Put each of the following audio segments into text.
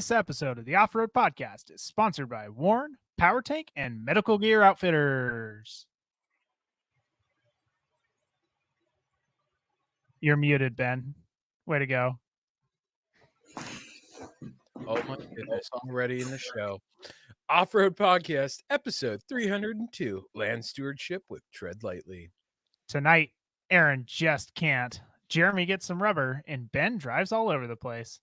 This episode of the Off-Road Podcast is sponsored by Warren, Power Tank, and Medical Gear Outfitters. You're muted, Ben. Way to go. Oh my goodness, already in the show. Off-Road Podcast, episode 302, Land Stewardship with Tread Lightly. Tonight, Aaron just can't. Jeremy gets some rubber, and Ben drives all over the place.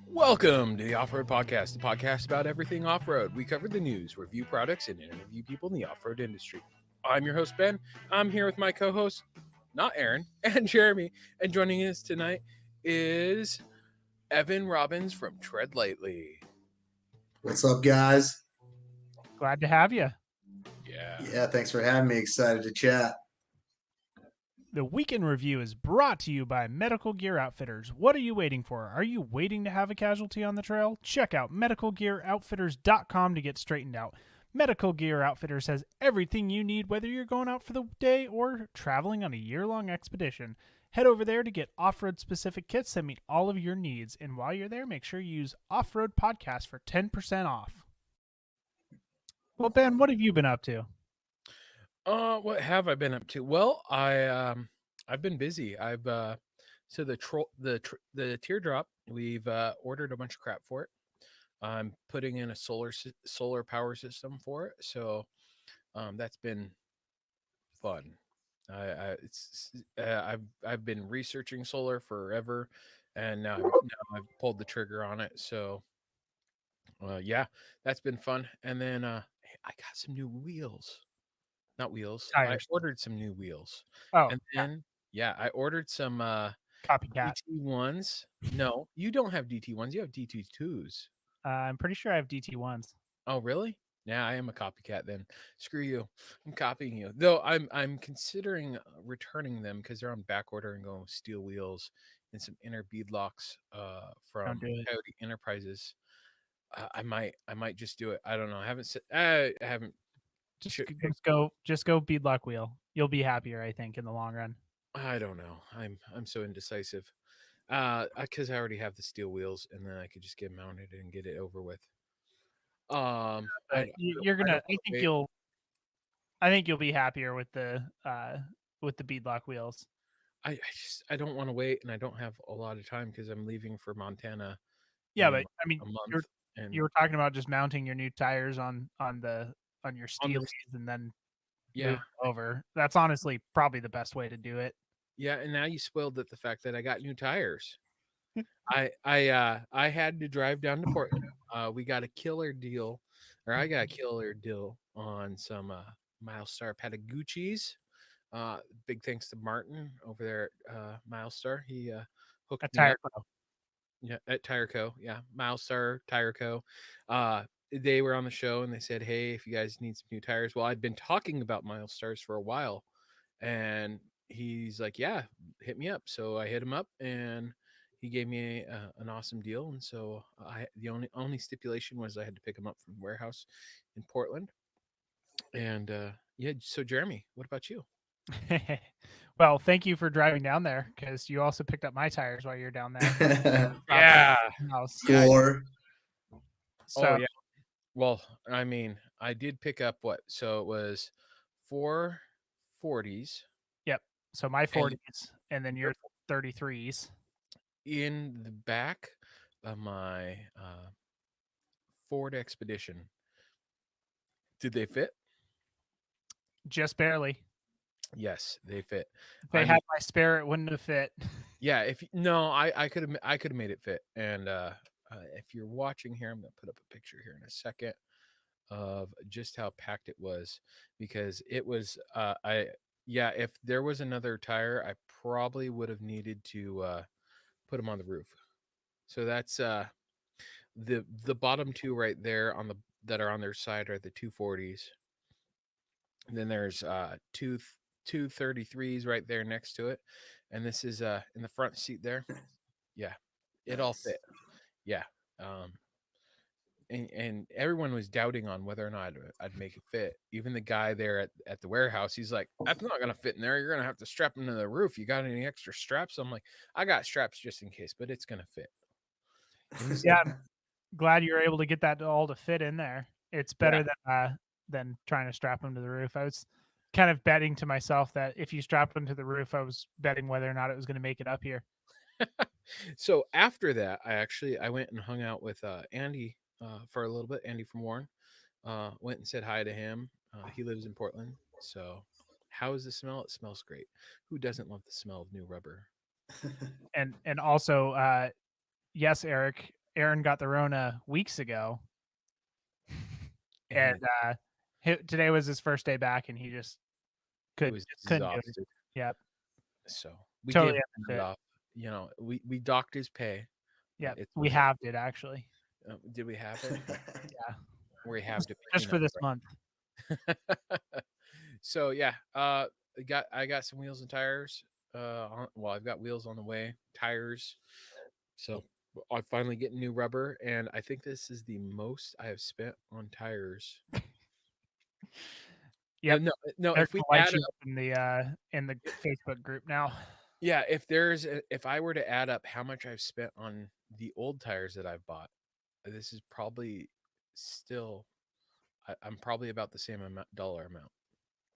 Welcome to the Off-Road Podcast, the podcast about everything off-road. We cover the news, review products, and interview people in the off-road industry. I'm your host, Ben. I'm here with my co-host, not Aaron, and Jeremy. And joining us tonight is Evan Robbins from Tread Lightly. What's up, guys? Glad to have you. Yeah, thanks for having me. Excited to chat. The weekend review is brought to you by Medical Gear Outfitters. What are you waiting for? Are you waiting to have a casualty on the trail? Check out medicalgearoutfitters.com to get straightened out. Medical Gear Outfitters has everything you need, whether you're going out for the day or traveling on a year-long expedition. Head over there to get off-road specific kits that meet all of your needs. And while you're there, make sure you use Off-Road Podcast for 10% off. Well, Ben, what have you been up to? What have I been up to? Well, I've been busy. So the teardrop, we've ordered a bunch of crap for it. I'm putting in a solar power system for it, so that's been fun. I've been researching solar forever, and now I've pulled the trigger on it. So yeah, that's been fun. And then I got some new wheels. Not wheels. Tires. I ordered some new wheels. Oh, And then I ordered some copycat. DT1s. No, you don't have DT1s. You have DT2s. I'm pretty sure I have DT1s. Oh, really? Yeah, I am a copycat then. Screw you. I'm copying you. Though I'm considering returning them because they're on back order and going with steel wheels and some inner bead locks from Coyote Enterprises. I might just do it. I don't know. I haven't Just go beadlock wheel. You'll be happier, I think, in the long run. I don't know. I'm so indecisive. Because I already have the steel wheels, and then I could just get mounted and get it over with. I think you'll be happier with the beadlock wheels. I don't want to wait, and I don't have a lot of time because I'm leaving for Montana. Yeah, but I mean, a month. You were talking about just mounting your new tires on your steelies and then move over. That's honestly probably the best way to do it. Yeah, and now you spoiled the fact that I got new tires. I had to drive down to Portland. We got a killer deal, or I got a killer deal on some Milestar Patagucci's. Big thanks to Martin over there at Milestar. He hooked me Tire up. Yeah, at Tire Co. Yeah, Milestar Tire Co. They were on the show and they said, "Hey, if you guys need some new tires." Well, I'd been talking about Milestars for a while, and he's like, "Yeah, hit me up." So I hit him up, and he gave me an awesome deal. And so the only stipulation was I had to pick him up from the warehouse in Portland. And yeah, so Jeremy, what about you? Well, thank you for driving down there because you also picked up my tires while you're down there. Yeah. Score. So, yeah. Well, I mean, I did pick up what? So it was 4 40s. Yep. So my 40s and then your 33s. In the back of my Ford Expedition. Did they fit? Just barely. Yes, they fit. If they had my spare, it wouldn't have fit. Yeah, I could have made it fit. And if you're watching here, I'm gonna put up a picture here in a second of just how packed it was, because it was if there was another tire, I probably would have needed to put them on the roof. So that's the bottom two right there that are on their side are the 240s. And then there's two 33s right there next to it, and this is in the front seat there. Yeah, it all fit. Yeah. and everyone was doubting on whether or not I'd make it fit. Even the guy there at the warehouse, he's like, "That's not gonna fit in there. You're gonna have to strap them to the roof. You got any extra straps?" I'm like, "I got straps just in case, but it's gonna fit." And he's Yeah, like, I'm glad you were able to get that all to fit in there. It's better "Yeah." than trying to strap them to the roof. I was kind of betting to myself that if you strapped them to the roof, I was betting whether or not it was going to make it up here. So after that, I went and hung out with Andy for a little bit. Andy from Warren. Went and said hi to him. He lives in Portland. So, how is the smell? It smells great. Who doesn't love the smell of new rubber? And also, yes, Eric, Aaron got the Rona weeks ago, and And today was his first day back, and he just he was couldn't do it. exhausted. Yep, So we gave totally him understood. that off. You know, we docked his pay. Yep, It's we okay. halved it actually. Did we have it? Yeah, We have to just for this month. So yeah, I got some wheels and tires. Well, I've got wheels on the way, tires. So I finally get new rubber, and I think this is the most I have spent on tires. Yep, No. they're If we gonna light add you up, up in the Facebook group now. yeah, if I were to add up how much I've spent on the old tires that I've bought, this is probably still. I'm probably about the same dollar amount.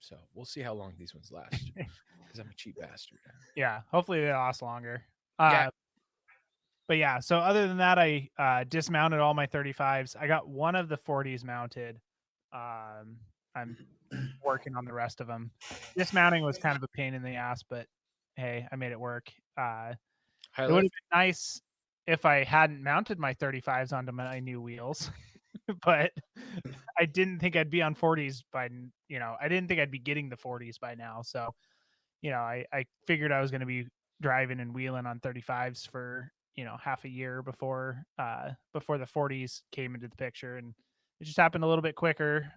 So we'll see how long these ones last, because I'm a cheap bastard. Yeah, hopefully they last longer. Yeah. But yeah, so other than that, I dismounted all my 35s. I got one of the 40s mounted. I'm working on the rest of them. Dismounting was kind of a pain in the ass, but hey, I made it work. High It would have lift. been nice if I hadn't mounted my 35s onto my new wheels, but I didn't think I'd be on 40s I didn't think I'd be getting the 40s by now. So, I figured I was going to be driving and wheeling on 35s for, half a year before the 40s came into the picture. And it just happened a little bit quicker.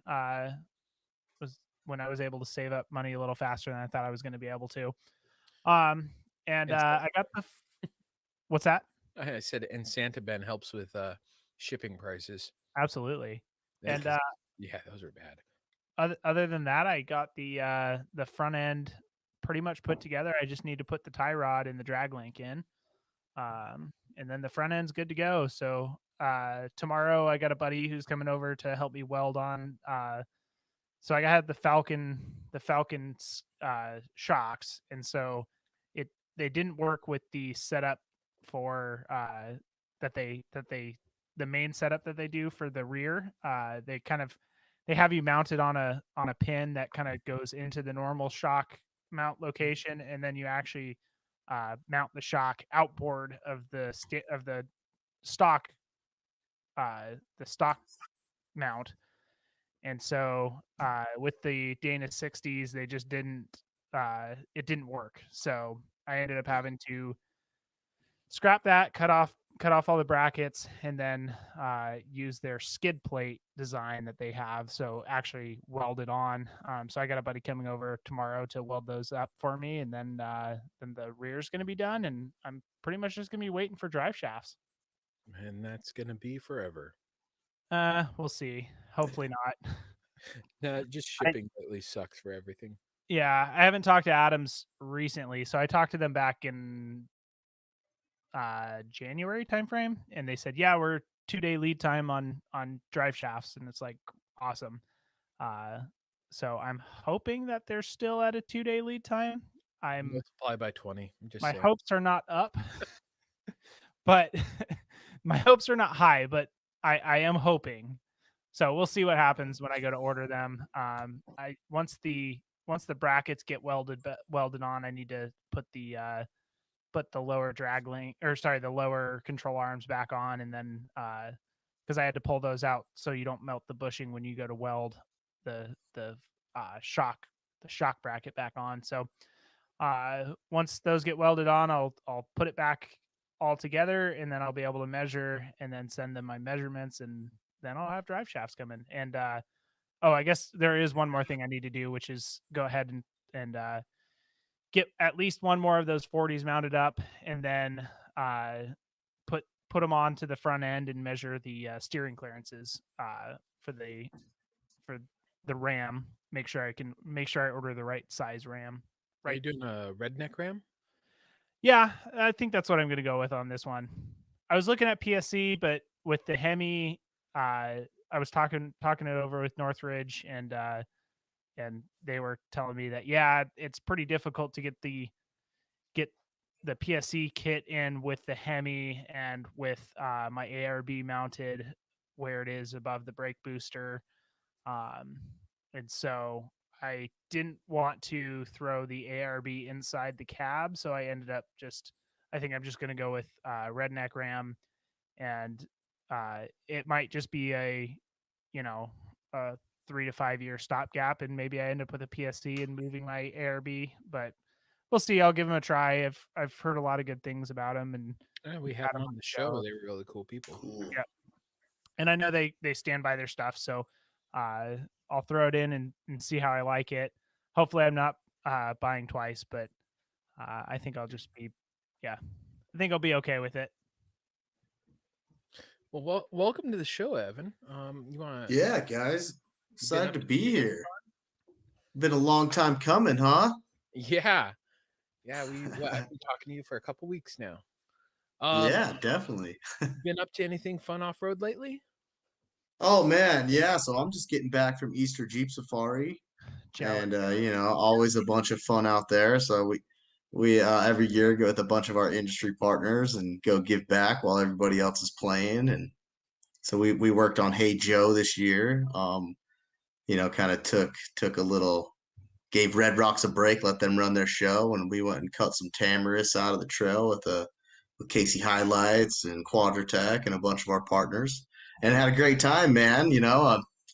Was when I was able to save up money a little faster than I thought I was going to be able to. Um, and And Santa, I got what's that? I said, and Santa Ben helps with shipping prices. Absolutely. Yeah, And 'cause- yeah, those are bad. other than that, I got the front end pretty much put together. I just need to put the tie rod and the drag link in, and then the front end's good to go. So tomorrow, I got a buddy who's coming over to help me weld on. So I had the Falcon's shocks, and so they didn't work with the setup for that they the main setup that they do for the rear. They have you mounted on a pin that kind of goes into the normal shock mount location, and then you actually mount the shock outboard of the stock the stock mount. And so with the Dana 60s, they just didn't it didn't work. So I ended up having to scrap that, cut off all the brackets, and then use their skid plate design that they have. So actually weld it on. So I got a buddy coming over tomorrow to weld those up for me, and then the rear's going to be done, and I'm pretty much just going to be waiting for drive shafts. And that's gonna be forever. We'll see. Hopefully not. No, just shipping lately sucks for everything. Yeah, I haven't talked to Adams recently, so I talked to them back in January timeframe, and they said, "Yeah, we're 2-day lead time on drive shafts," and it's like awesome. Uh, so I'm hoping that they're still at a 2-day lead time. Multiply by 20. I'm just My saying. hopes are not up, but my hopes are not high, but I am hoping. So we'll see what happens when I go to order them. I once the brackets get welded on, I need to put the lower drag link, or sorry, the lower control arms back on, and then because I had to pull those out so you don't melt the bushing when you go to weld the shock bracket back on. So once those get welded on, I'll put it back all together, and then I'll be able to measure and then send them my measurements, and then I'll have drive shafts coming. And oh, I guess there is one more thing I need to do, which is go ahead and get at least one more of those 40s mounted up, and then put put them onto the front end and measure the steering clearances for the RAM. Make sure I order the right size RAM. Are you doing a redneck ram? Yeah, I think that's what I'm going to go with on this one. I was looking at PSC, but with the Hemi, I was talking it over with Northridge, and they were telling me that it's pretty difficult to get the PSC kit in with the Hemi and with my ARB mounted where it is above the brake booster, and so I didn't want to throw the ARB inside the cab, so I ended up I think I'm just going to go with redneck ram, and it might just be a 3 to 5 year stopgap, and maybe I end up with a PSC and moving my ARB, but we'll see. I'll give them a try. I've heard a lot of good things about them, and We had them on the show. They were really cool people. Cool. Yeah, and I know they stand by their stuff, so I'll throw it in and see how I like it. Hopefully, I'm not buying twice, but I think I'll just be, I think I'll be okay with it. Well, welcome to the show, Evan. You want to? Yeah, guys, excited to be here. Been a long time coming, huh? Yeah. I've been talking to you for a couple weeks now. Yeah, definitely. Been up to anything fun off road lately? Oh man, yeah. So I'm just getting back from Easter Jeep Safari, and always a bunch of fun out there. So we every year go with a bunch of our industry partners and go give back while everybody else is playing. And so we worked on Hey Joe this year. Kind of took a little, gave Red Rocks a break, let them run their show, and we went and cut some Tamarisk out of the trail with Casey Highlights and Quadratech and a bunch of our partners, and had a great time, man.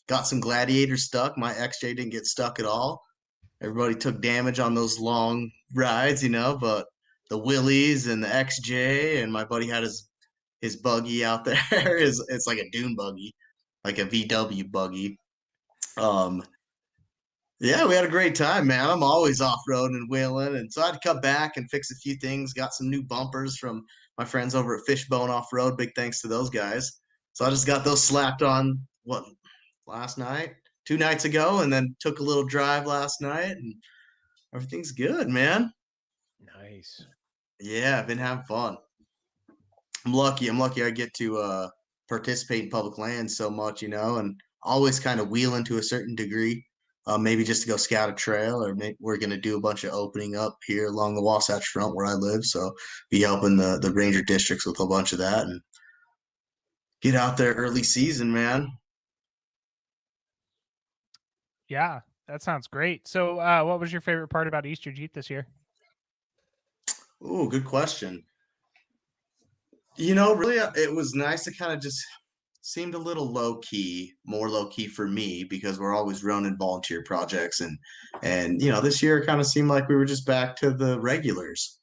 Got some Gladiators stuck. My XJ didn't get stuck at all. Everybody took damage on those long rides, but the Willies and the XJ, and my buddy had his buggy out there. It's like a dune buggy, like a VW buggy. Yeah, we had a great time, man. I'm always off-roading and wheeling, and so I had to come back and fix a few things. Got some new bumpers from my friends over at Fishbone Off-Road. Big thanks to those guys. So I just got those slapped on, last night? 2 nights ago, and then took a little drive last night, and everything's good, man. Nice. Yeah, I've been having fun. I'm lucky I get to participate in public land so much, and always kind of wheeling to a certain degree. Maybe just to go scout a trail, or maybe we're going to do a bunch of opening up here along the Wasatch Front where I live. So be helping the ranger districts with a bunch of that and get out there early season, man. Yeah, that sounds great. So what was your favorite part about Easter Jeep this year? Oh, good question. Really, it was nice to kind of just seemed a little more low key for me, because we're always running volunteer projects, and this year it kind of seemed like we were just back to the regulars,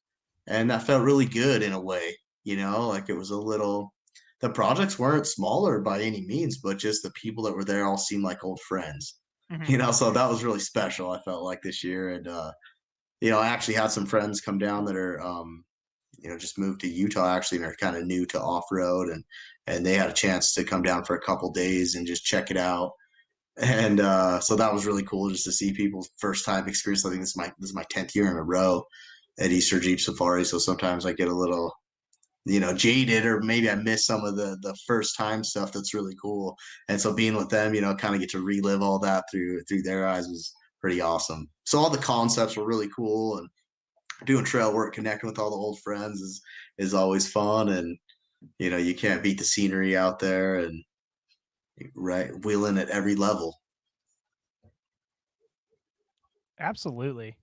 and that felt really good in a way. Like it was the projects weren't smaller by any means, but just the people that were there all seemed like old friends. Mm-hmm. So that was really special, I felt like, this year. And I actually had some friends come down that are just moved to Utah actually, and are kind of new to off-road, and they had a chance to come down for a couple days and just check it out. And so that was really cool, just to see people's first time experience. I think this is my 10th year in a row at Easter Jeep Safari. So sometimes I get a little, jaded, or maybe I miss some of the first time stuff that's really cool. And so being with them, kind of get to relive all that through their eyes was pretty awesome. So all the concepts were really cool, and doing trail work, connecting with all the old friends is always fun. And you can't beat the scenery out there, and wheeling at every level. Absolutely.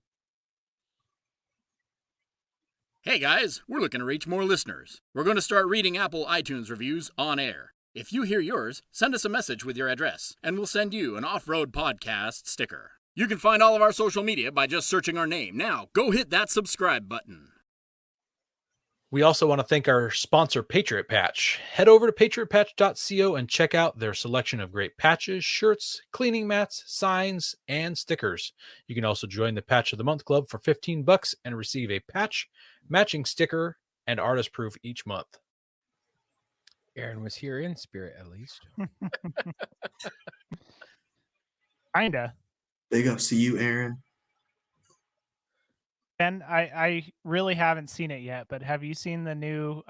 Hey guys, we're looking to reach more listeners. We're going to start reading Apple iTunes reviews on air. If you hear yours, send us a message with your address, and we'll send you an Off-Road Podcast sticker. You can find all of our social media by just searching our name. Now, go hit that subscribe button. We also want to thank our sponsor, Patriot Patch. Head over to patriotpatch.co and check out their selection of great patches, shirts, cleaning mats, signs, and stickers. You can also join the Patch of the Month Club for $15 and receive a patch, matching sticker, and artist proof each month. Aaron was here in spirit, at least. Kinda. Big ups to you, Aaron. And I really haven't seen it yet, but have you seen the new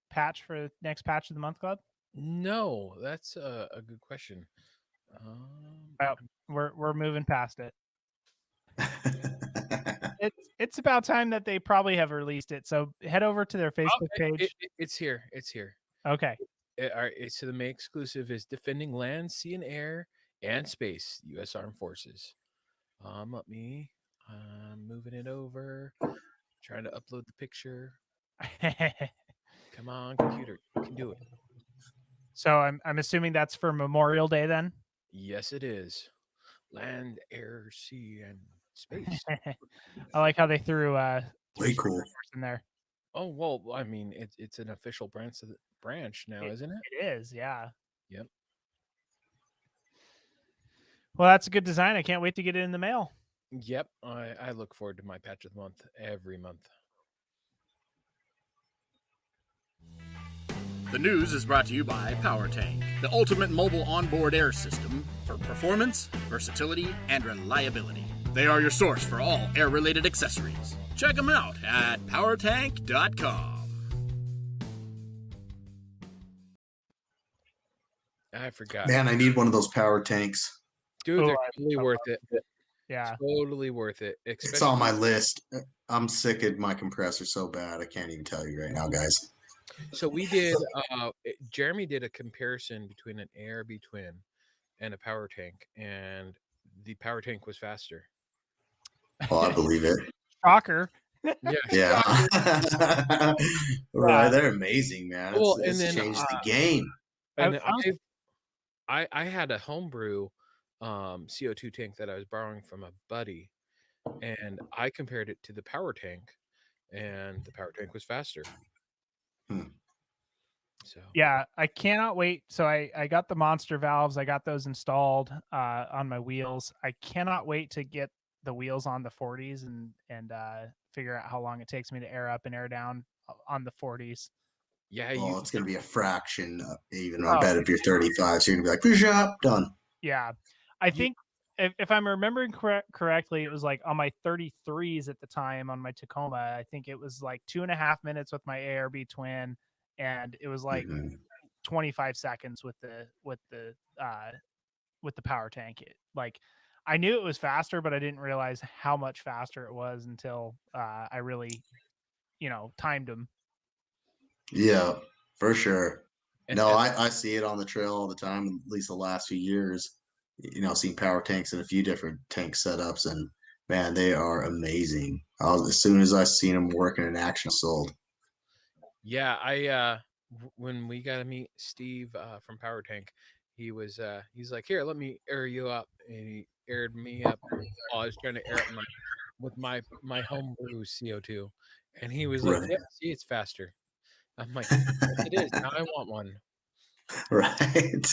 patch for next patch of the month club? No, that's a good question. Well, we're moving past it. It's about time that they probably have released it. So head over to their Facebook page. It's here. It's here. Okay. So the May exclusive is Defending Land, Sea, and Air, and Space, U.S. Armed Forces. Let me. I'm moving it over. Trying to upload the picture. Come on, computer, you can do it. So I'm assuming that's for Memorial Day then? Yes, it is. Land, air, sea, and space. I like how they threw Way cool in there. Oh well, I mean it's an official branch now, isn't it? It is, yeah. Yep. Well, that's a good design. I can't wait to get it in the mail. Yep. I look forward to my patch of the month every month. The news is brought to you by PowerTank, the ultimate mobile onboard air system for performance, versatility, and reliability. They are your source for all air-related accessories. Check them out at powertank.com. I forgot. Man, I need one of those power tanks. Dude, they're totally worth it. Yeah. Totally worth it. It's on my list. I'm sick of my compressor so bad. I can't even tell you right now, guys. So we did, Jeremy did a comparison between an ARB twin and a power tank, and the power tank was faster. Oh, I believe it. Shocker. Yeah. Right. They're amazing, man. Well, It's changed the game. And I had a homebrew CO2 tank that I was borrowing from a buddy, and I compared it to the power tank, and the power tank was faster. So yeah, I cannot wait. So I got the monster valves. I got those installed on my wheels. I cannot wait to get the wheels on the 40s and figure out how long it takes me to air up and air down on the 40s. Yeah, it's gonna be a fraction. Even I bet if you're 35, so you're gonna be like, push up, done. Yeah, I think if I'm remembering correctly, it was like on my 33s at the time on my Tacoma. I think it was like 2.5 minutes with my ARB twin, and it was like 25 seconds with the power tank. Like I knew it was faster, but I didn't realize how much faster it was until I really, timed them. Yeah, for sure. No, I see it on the trail all the time, at least the last few years. Seen power tanks in a few different tank setups, and man, they are amazing. As soon as I seen them working in action, sold. Yeah, when we got to meet Steve from Power Tank, he's like, here, let me air you up, and he aired me up while I was trying to air up with my homebrew CO2, and he was like, yeah, see, it's faster. I'm like, yes, it is. Now I want one. Right.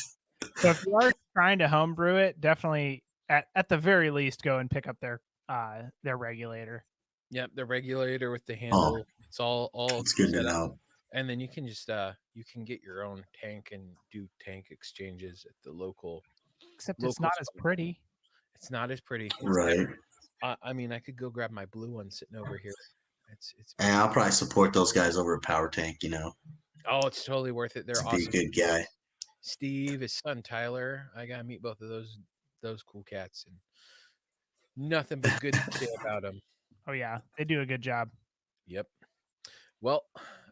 So if you are trying to homebrew it, definitely at the very least go and pick up their regulator. Yep, the regulator with the handle. It's all it's good to know. And then you can just you can get your own tank and do tank exchanges at the local. Except it's not as pretty. It's not as pretty. Right. I mean, I could go grab my blue one sitting over here. It's. And I'll probably support those guys over at Power Tank. Oh, it's totally worth it. They're awesome. Be a good guy. Steve, his son Tyler. I gotta meet both of those cool cats, and nothing but good to say about them. Oh yeah, they do a good job. Yep. Well,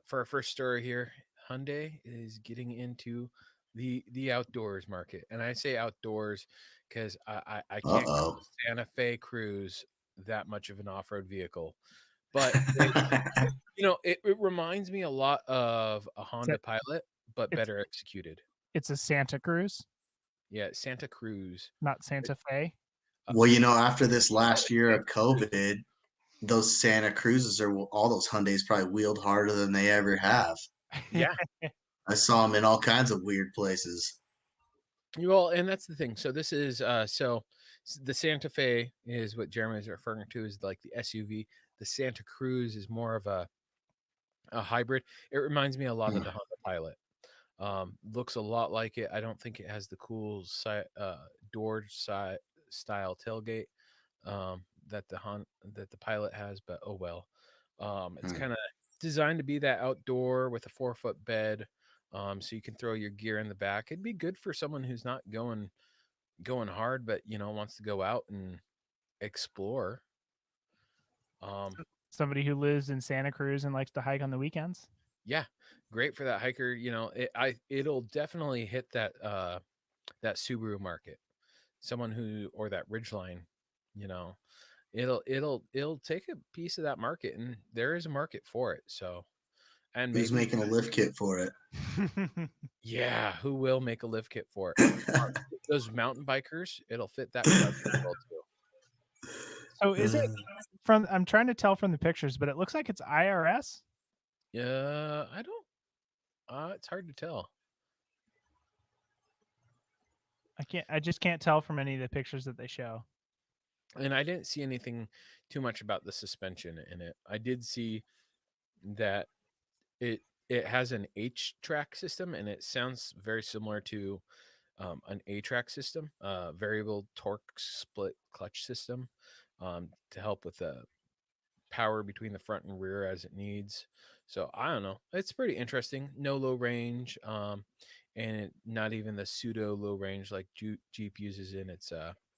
for our first story here, Hyundai is getting into the outdoors market, and I say outdoors because I can't call Santa Fe Cruise that much of an off-road vehicle, but it reminds me a lot of a Honda Pilot, but better executed. It's a Santa Cruz. Yeah, Santa Cruz, not Santa Fe. Well, after this last year of COVID, those Santa Cruzes all those Hyundais probably wheeled harder than they ever have. Yeah. I saw them in all kinds of weird places. Well, and that's the thing. So this is so the Santa Fe is what Jeremy is referring to as like the SUV. The Santa Cruz is more of a hybrid. It reminds me a lot of the Honda Pilot. Looks a lot like it. I don't think it has the cool door side style tailgate that the Pilot has, but oh well. It's Hmm. kind of designed to be that outdoor with a 4-foot bed, so you can throw your gear in the back. It'd be good for someone who's not going hard, but wants to go out and explore. Somebody who lives in Santa Cruz and likes to hike on the weekends. Yeah, great for that hiker. It'll definitely hit that Subaru market. Someone who or that Ridgeline, you know, it'll take a piece of that market, and there is a market for it. So, and Who's maybe making a lift kit for it? yeah, who will make a lift kit for it? Those mountain bikers, it'll fit that crowd pretty well too. So is it from? I'm trying to tell from the pictures, but it looks like it's IRS. Yeah, I don't. It's hard to tell. I just can't tell from any of the pictures that they show. And I didn't see anything too much about the suspension in it. I did see that it has an H-track system, and it sounds very similar to an A-track system, variable torque split clutch system, to help with the power between the front and rear as it needs. So I don't know. It's pretty interesting. No low range, and not even the pseudo low range like Jeep uses in its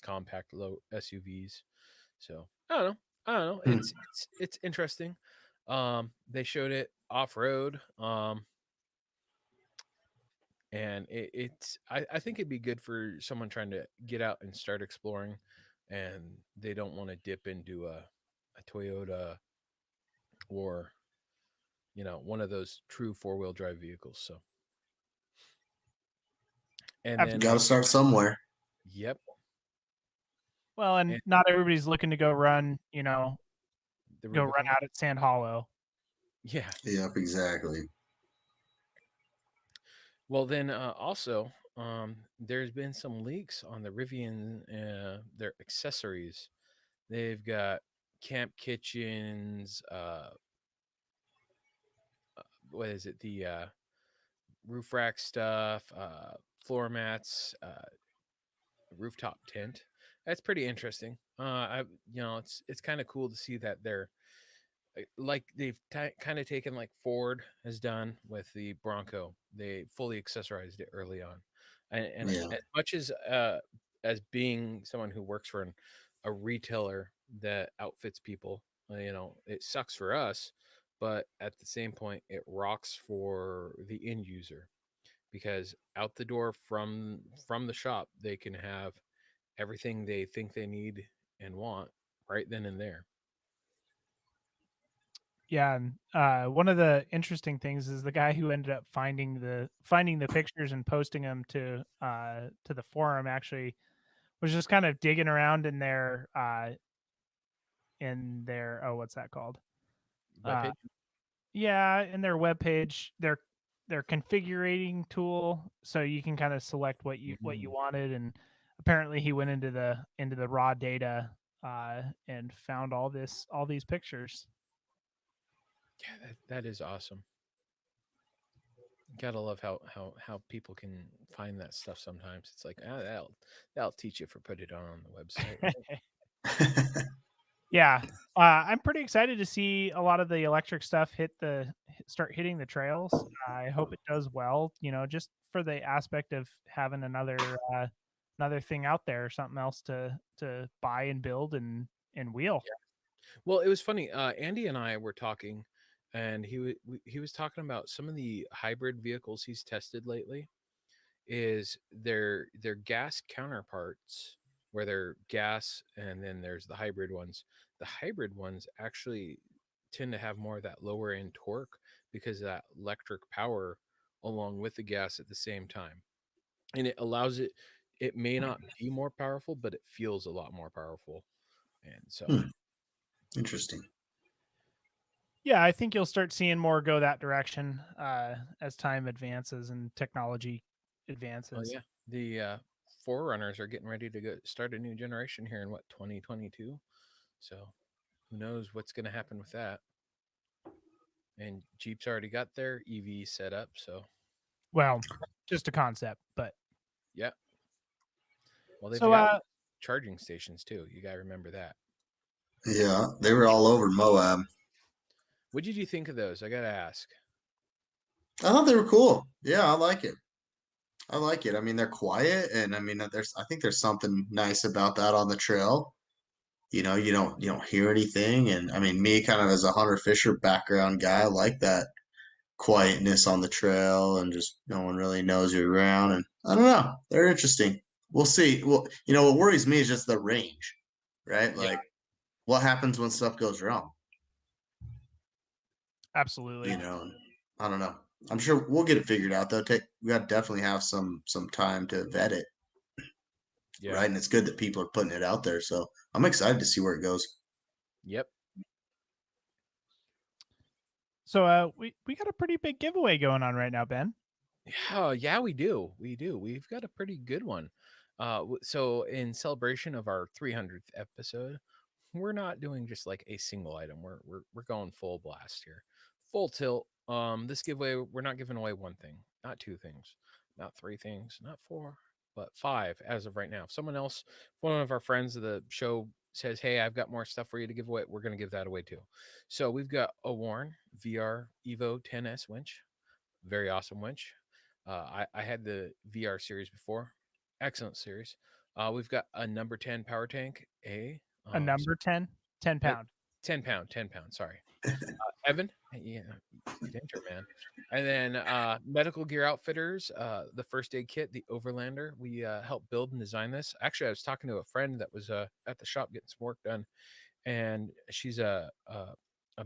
compact low SUVs. So I don't know. It's interesting. They showed it off road. And I think it'd be good for someone trying to get out and start exploring, and they don't want to dip into a Toyota or one of those true 4-wheel drive vehicles. So, and then Got to start somewhere. yep. Well, and And not everybody's looking to go run. the Go run Rubicon. out at Sand Hollow. Yeah. Yep, exactly. Well, then also, there's been some leaks on the Rivian, their accessories. They've got camp kitchens. What is it? The roof rack stuff, floor mats, rooftop tent. That's pretty interesting. It's kind of cool to see that they're like they've kind of taken like Ford has done with the Bronco. They fully accessorized it early on, and Yeah. as being someone who works for a retailer that outfits people, it sucks for us, but at the same point, it rocks for the end user because out the door from the shop, they can have everything they think they need and want right then and there. Yeah, and one of the interesting things is the guy who ended up finding the pictures and posting them to the forum actually was just kind of digging around in their oh, what's that called? Webpage? Yeah, in their webpage, their configuring tool, so you can kind of select what you wanted, and apparently he went into the raw data and found all these pictures. Yeah, that is awesome. Gotta love how people can find that stuff sometimes. It's like that'll teach you for put it on the website. Yeah, I'm pretty excited to see a lot of the electric stuff start hitting the trails. I hope it does well. Just for the aspect of having another thing out there, something else to buy and build and wheel. Yeah. Well, it was funny. Andy and I were talking, and he was talking about some of the hybrid vehicles he's tested lately. Is their gas counterparts, where they're gas, and then there's the hybrid ones. The hybrid ones actually tend to have more of that lower end torque because of that electric power along with the gas at the same time, and it allows it may not be more powerful, but it feels a lot more powerful. And so Interesting. Yeah, I think you'll start seeing more go that direction as time advances and technology advances. yeah, the forerunners are getting ready to start a new generation here in 2022. So who knows what's going to happen with that. And Jeep's already got their EV set up, so Well, just a concept, but Yeah. Well, they've so got charging stations too. You got to remember that. Yeah, they were all over Moab. What did you think of those? I got to ask. I thought they were cool. Yeah, I like it. I like it. I mean, they're quiet, and I mean, I think there's something nice about that on the trail. You don't hear anything, and I mean, me kind of as a hunter fisher background guy, I like that quietness on the trail, and just no one really knows you're around. And I don't know, they're interesting. We'll see. Well, what worries me is just the range, right? Yeah. Like, what happens when stuff goes wrong? absolutely. I don't know. I'm sure we'll get it figured out though. We got to definitely have some time to vet it, Yeah. right? And it's good that people are putting it out there. So I'm excited to see where it goes. Yep. So we got a pretty big giveaway going on right now, Ben. Oh, yeah, we do. We've got a pretty good one. So in celebration of our 300th episode, we're not doing just like a single item. We're going full blast here, full tilt. This giveaway, we're not giving away one thing, not two things, not three things, not four, but 5 as of right now. If someone else, one of our friends of the show says, "Hey, I've got more stuff for you to give away," we're going to give that away too. So we've got a Warren VR Evo 10S winch, very awesome winch. I had the VR series before, excellent series. We've got a number 10 power tank, A number 10 pound. 10 pound. Sorry. Evan, yeah, good enter, man. And then Medical Gear Outfitters, the first aid kit, the Overlander. We helped build and design this. Actually, I was talking to a friend that was at the shop getting some work done, and she's a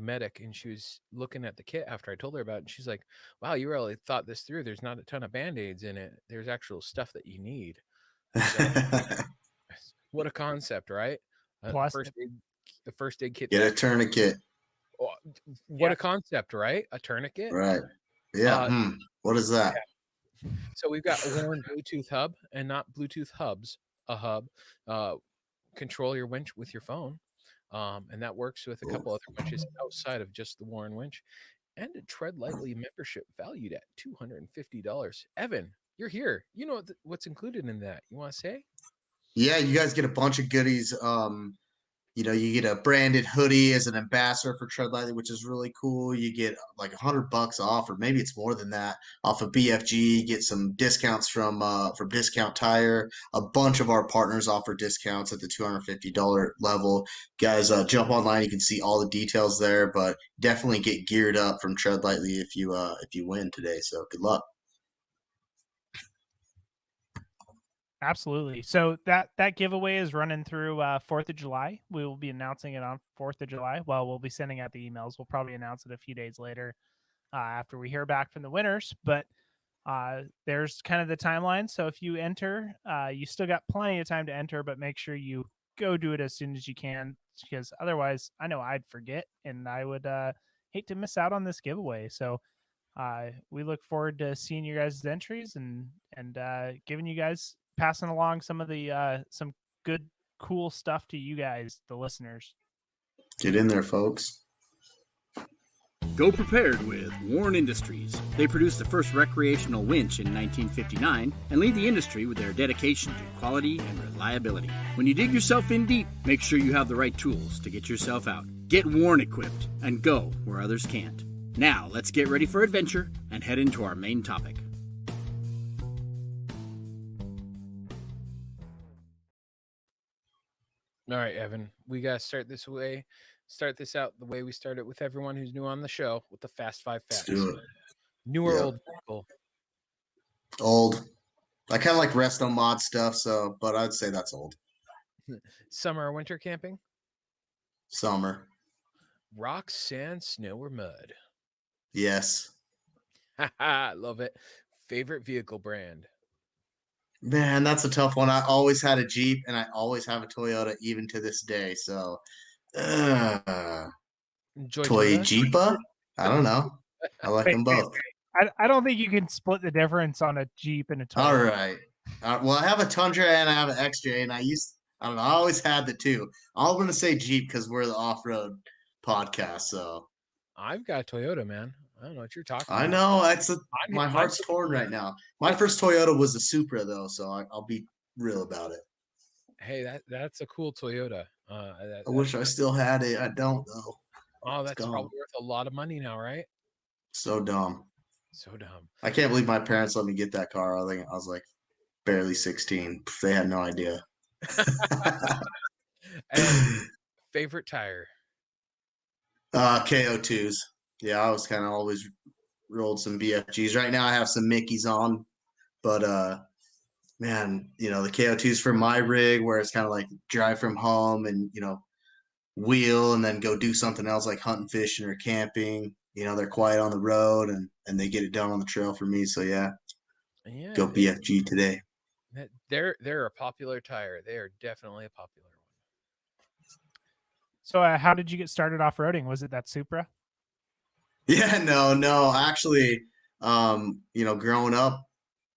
medic, and she was looking at the kit after I told her about it, and she's like, "Wow, you really thought this through. There's not a ton of band-aids in it. There's actual stuff that you need." So, what a concept, right? Plus, The first aid kit. Get a tourniquet. What a concept, right? A tourniquet. Right. Yeah. What is that? Yeah. So we've got a Warren Bluetooth hub, and not Bluetooth hubs, a hub. Control your winch with your phone. And that works with a couple other winches outside of just the Warren winch. And a Tread Lightly membership valued at $250. Evan, you're here. You know what's included in that. You want to say? Yeah, you guys get a bunch of goodies. You get a branded hoodie as an ambassador for Tread Lightly, which is really cool. You get like $100 off, or maybe it's more than that, off of BFG. You get some discounts from Discount Tire. A bunch of our partners offer discounts at the $250 level. Guys, jump online. You can see all the details there, but definitely get geared up from Tread Lightly if you win today. So good luck. Absolutely. So that giveaway is running through 4th of July. We will be announcing it on 4th of July. Well, we'll be sending out the emails. We'll probably announce it a few days later after we hear back from the winners. But there's kind of the timeline. So if you enter, you still got plenty of time to enter, but make sure you go do it as soon as you can, because otherwise I know I'd forget, and I would hate to miss out on this giveaway. So we look forward to seeing you guys' entries and giving you guys, passing along some of the some good, cool stuff to you guys, the listeners. Get in there, folks. Go prepared with Warren Industries. They produced the first recreational winch in 1959 and lead the industry with their dedication to quality and reliability. When you dig yourself in deep, make sure you have the right tools to get yourself out. Get Warren equipped and go where others can't. Now, let's get ready for adventure and head into our main topic. All right, Evan, we got to start this out the way we started with everyone who's new on the show, with the Fast 5 facts. Let's do it. New or old vehicle? Old. I kind of like resto mod stuff, but I'd say that's old. Summer or winter camping? Summer. Rock, sand, snow, or mud? Yes. Love it. Favorite vehicle brand? Man, that's a tough one. I always had a Jeep, and I always have a Toyota, even to this day. So, Toy Jeepa? I don't know. I like them both. I don't think you can split the difference on a Jeep and a Toyota. All right. Well, I have a Tundra and I have an XJ, and I always had the two. I'm going to say Jeep because we're the off-road podcast. So I've got a Toyota, man. I don't know what you're talking I about. know my heart's torn right now. My first Toyota was a Supra though, so I'll be real about it. Hey, that's a cool Toyota. I wish I still had it. I don't though. Oh, It's that's gone. probably worth a lot of money now, right? So dumb. So dumb. I can't believe my parents let me get that car. I think I was like barely 16. They had no idea. And favorite tire? KO2s. Yeah, I was kind of always rolled some BFGs. Right now I have some Mickeys on, but man, the KO2s for my rig where it's kind of like drive from home and, wheel and then go do something else like hunting, fishing, or camping. They're quiet on the road and they get it done on the trail for me. So yeah, go BFG today. They're a popular tire. They are definitely a popular one. So how did you get started off-roading? Was it that Supra? Yeah, no. Actually, growing up,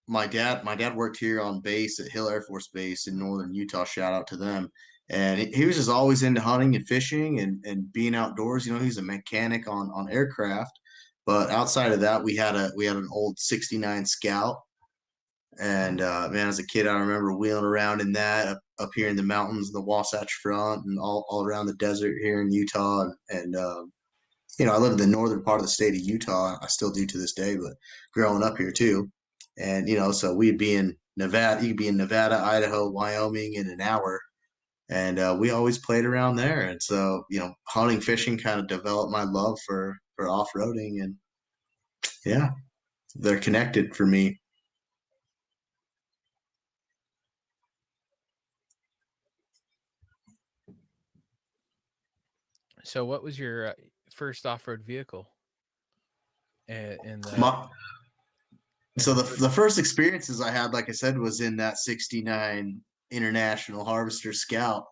my dad worked here on base at Hill Air Force Base in northern Utah. Shout out to them. And he was just always into hunting and fishing and being outdoors. He's a mechanic on aircraft. But outside of that, we had an old '69 Scout. And man, as a kid, I remember wheeling around in that up here in the mountains, the Wasatch Front, and all around the desert here in Utah. And I live in the northern part of the state of Utah. I still do to this day, but growing up here too. And, so we'd be in Nevada. You could be in Nevada, Idaho, Wyoming in an hour. And we always played around there. And so, hunting, fishing kind of developed my love for off-roading. And yeah, they're connected for me. So what was your first off-road vehicle? So the first experiences I had, like I said, was in that '69 International Harvester Scout.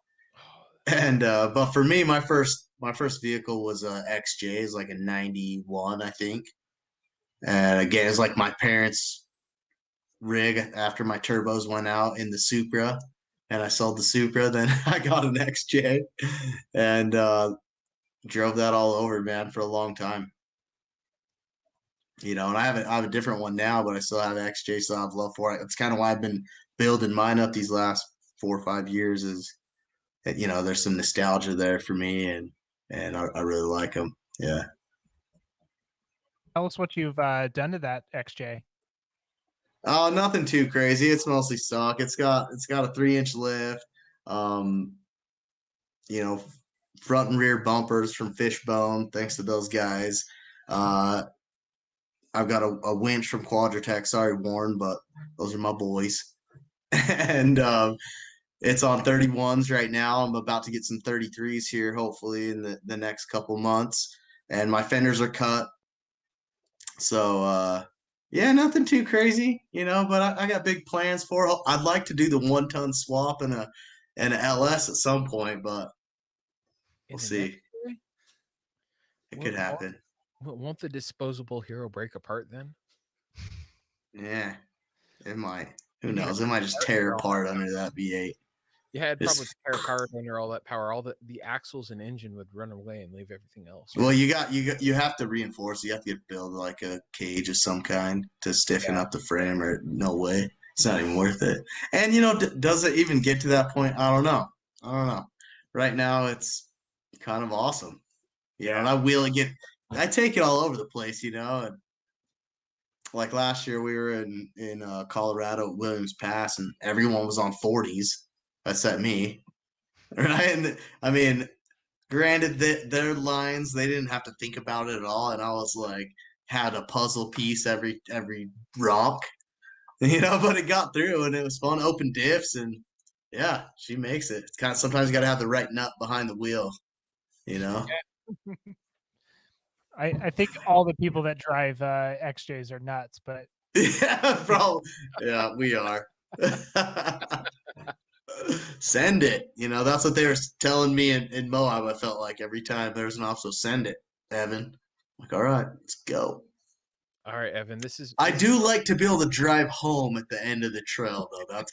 And but for me, my first vehicle was a XJ, is like a '91, I think. And again, it's like my parents' rig after my turbos went out in the Supra, and I sold the Supra. Then I got an XJ, and drove that all over, man, for a long time. And I have a different one now, but I still have XJ, so I have love for it. That's kind of why I've been building mine up these last 4 or 5 years. Is that there's some nostalgia there for me, and I really like them. Yeah. Tell us what you've done to that XJ. Oh, nothing too crazy. It's mostly stock. It's got a 3-inch lift. Front and rear bumpers from Fishbone, thanks to those guys. I've got a winch from Quadratech. Sorry, Warren, but those are my boys. And it's on 31s right now. I'm about to get some 33s here, hopefully, in the next couple months. And my fenders are cut. So, yeah, nothing too crazy, but I got big plans for it. I'd like to do the 1-ton swap and an LS at some point, but we'll see. It could happen. Won't the disposable hero break apart then? Yeah, it might. Who knows? It might just tear apart under that V8. Yeah, it'd probably tear apart under all that power. All the axles and engine would run away and leave everything else. Right? Well, you have to reinforce. You have to build like a cage of some kind to stiffen up the frame, or no way. It's not even worth it. And does it even get to that point? I don't know. Right now, it's kind of awesome. And I take it all over the place, and like last year we were in Colorado at Williams Pass, and everyone was on 40s except me, right? And I mean, granted that their lines, they didn't have to think about it at all, and I was like had a puzzle piece every rock, but it got through and it was fun. Open diffs, and yeah, she makes it. It's kind of sometimes you got to have the right nut behind the wheel, I think all the people that drive XJs are nuts, but yeah, bro. Yeah, we are. Send it. That's what they were telling me in Moab. I felt like every time there's an off, so send it, Evan. I'm like, all right, let's go. All right, Evan. I do like to be able to drive home at the end of the trail, though. That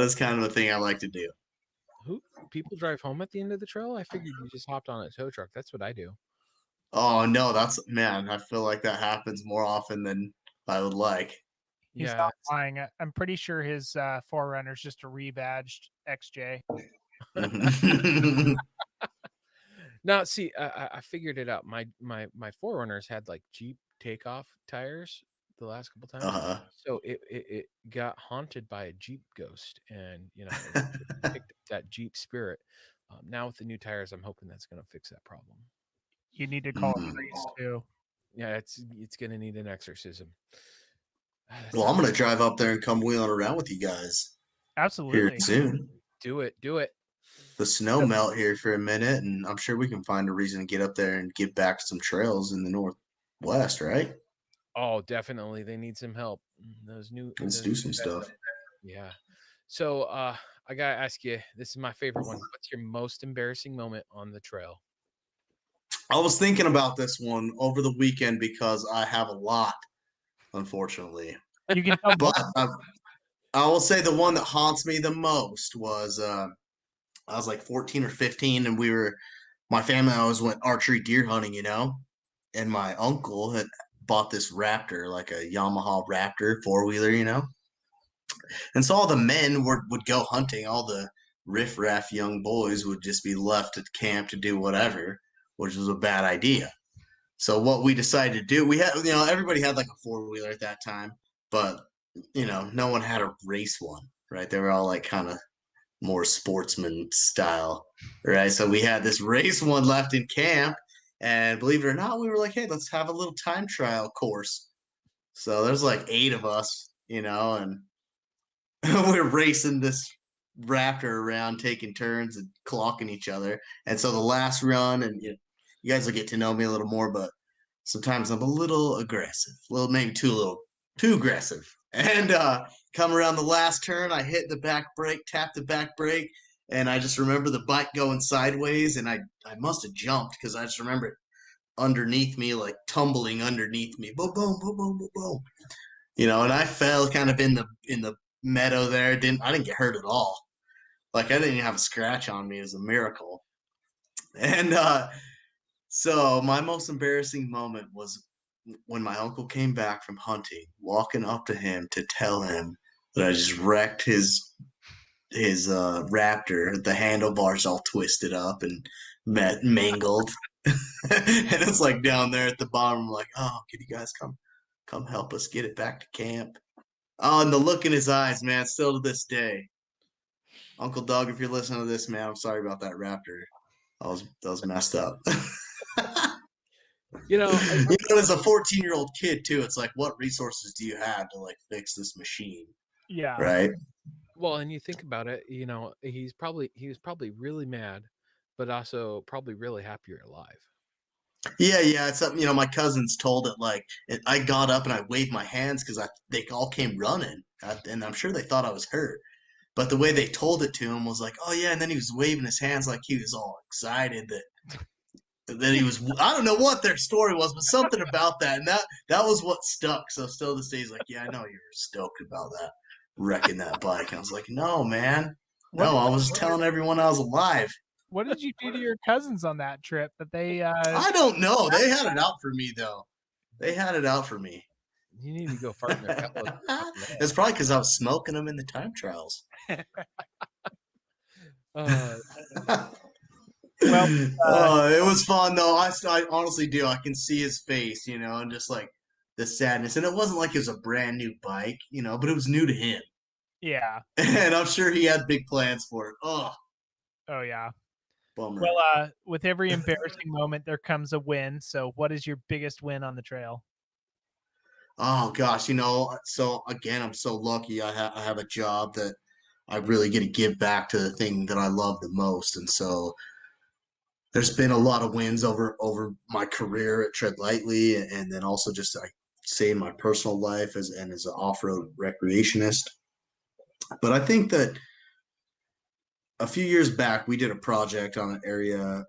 is kind of a thing I like to do. People drive home at the end of the trail? I figured you just hopped on a tow truck. That's what I do. Oh no, man, I feel like that happens more often than I would like. He's Yeah. not lying. I'm pretty sure his Forerunner's just a rebadged XJ. Now, see, I figured it out. My Forerunners had like Jeep takeoff tires the last couple times, so it got haunted by a Jeep ghost, and it picked up that Jeep spirit. Now with the new tires, I'm hoping that's going to fix that problem. You need to call a priest too. Yeah, it's going to need an exorcism. Well, I'm gonna drive up there and come wheeling around with you guys. Absolutely. Here soon. Do it. The snow melt here for a minute, and I'm sure we can find a reason to get up there and get back to some trails in the Northwest, right? Oh, definitely. They need some help. Let's do some stuff. Yeah. So I gotta ask you, this is my favorite one. What's your most embarrassing moment on the trail? I was thinking about this one over the weekend because I have a lot, unfortunately. You can tell but I will say the one that haunts me the most was I was like 14 or 15, and my family always went archery deer hunting, and my uncle had bought this Raptor, like a Yamaha Raptor 4-wheeler, and so all the men would go hunting. All the riffraff young boys would just be left at camp to do whatever, which was a bad idea. So what we decided to do, we had, everybody had like a 4-wheeler at that time, but no one had a race one, right? They were all like kind of more sportsman style, right? So we had this race one left in camp, and believe it or not, we were like, hey, let's have a little time trial course. So there's like 8 of us, and we're racing this Raptor around, taking turns and clocking each other. And so the last run, and you guys will get to know me a little more, but sometimes I'm a little aggressive, maybe too aggressive. And come around the last turn, I hit the back brake, tap the back brake, and I just remember the bike going sideways, and I must have jumped because I just remember it underneath me, like tumbling underneath me, boom, boom, boom, boom, boom, boom. And I fell kind of in the meadow there. I didn't get hurt at all. Like I didn't even have a scratch on me. It was a miracle. And so my most embarrassing moment was when my uncle came back from hunting, walking up to him to tell him that I just wrecked his Raptor. The handlebars all twisted up and mangled. And it's like down there at the bottom, I'm like, oh, can you guys come help us get it back to camp? Oh, and the look in his eyes, man, still to this day. Uncle Doug, if you're listening to this, man, I'm sorry about that Raptor. That was messed up. As a 14-year-old kid too, it's like, what resources do you have to like fix this machine? Yeah. Right. Well, and you think about it, he was probably really mad, but also probably really happy you're alive. Yeah. It's something, my cousins told it like, I got up and I waved my hands because they all came running, and I'm sure they thought I was hurt. But the way they told it to him was like, oh yeah, and then he was waving his hands like he was all excited that he was. I don't know what their story was, but something about that, and that was what stuck. So still this day, he's like, yeah, I know you're stoked about that, wrecking that bike. And I was like, no, man, no, I was telling everyone I was alive. What did you do to your cousins on that trip that they? I don't know. They had it out for me though. They had it out for me. You need to go fart in their cup. It's probably because I was smoking them in the time trials. Well, it was fun though. I honestly do. I can see his face, and just like the sadness. And it wasn't like it was a brand new bike, but it was new to him. Yeah. And I'm sure he had big plans for it. Oh yeah. Bummer. Well, with every embarrassing moment, there comes a win. So what is your biggest win on the trail? Oh gosh, so again, I'm so lucky. I have a job that I really get to give back to the thing that I love the most, and so there's been a lot of wins over my career at Tread Lightly, and then also just I say in my personal life as an off-road recreationist. But I think that a few years back we did a project on an area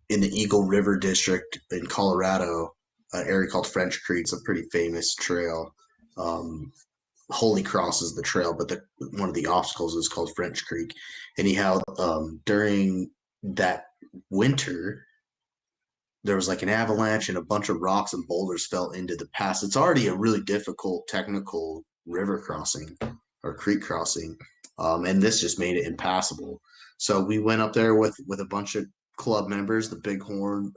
in the Eagle River District in Colorado, an area called French Creek. It's a pretty famous trail. Holy Cross is the trail, but one of the obstacles is called French Creek. Anyhow, during that winter, there was like an avalanche and a bunch of rocks and boulders fell into the pass. It's already a really difficult technical river crossing or creek crossing, and this just made it impassable. So we went up there with a bunch of club members, the Bighorn,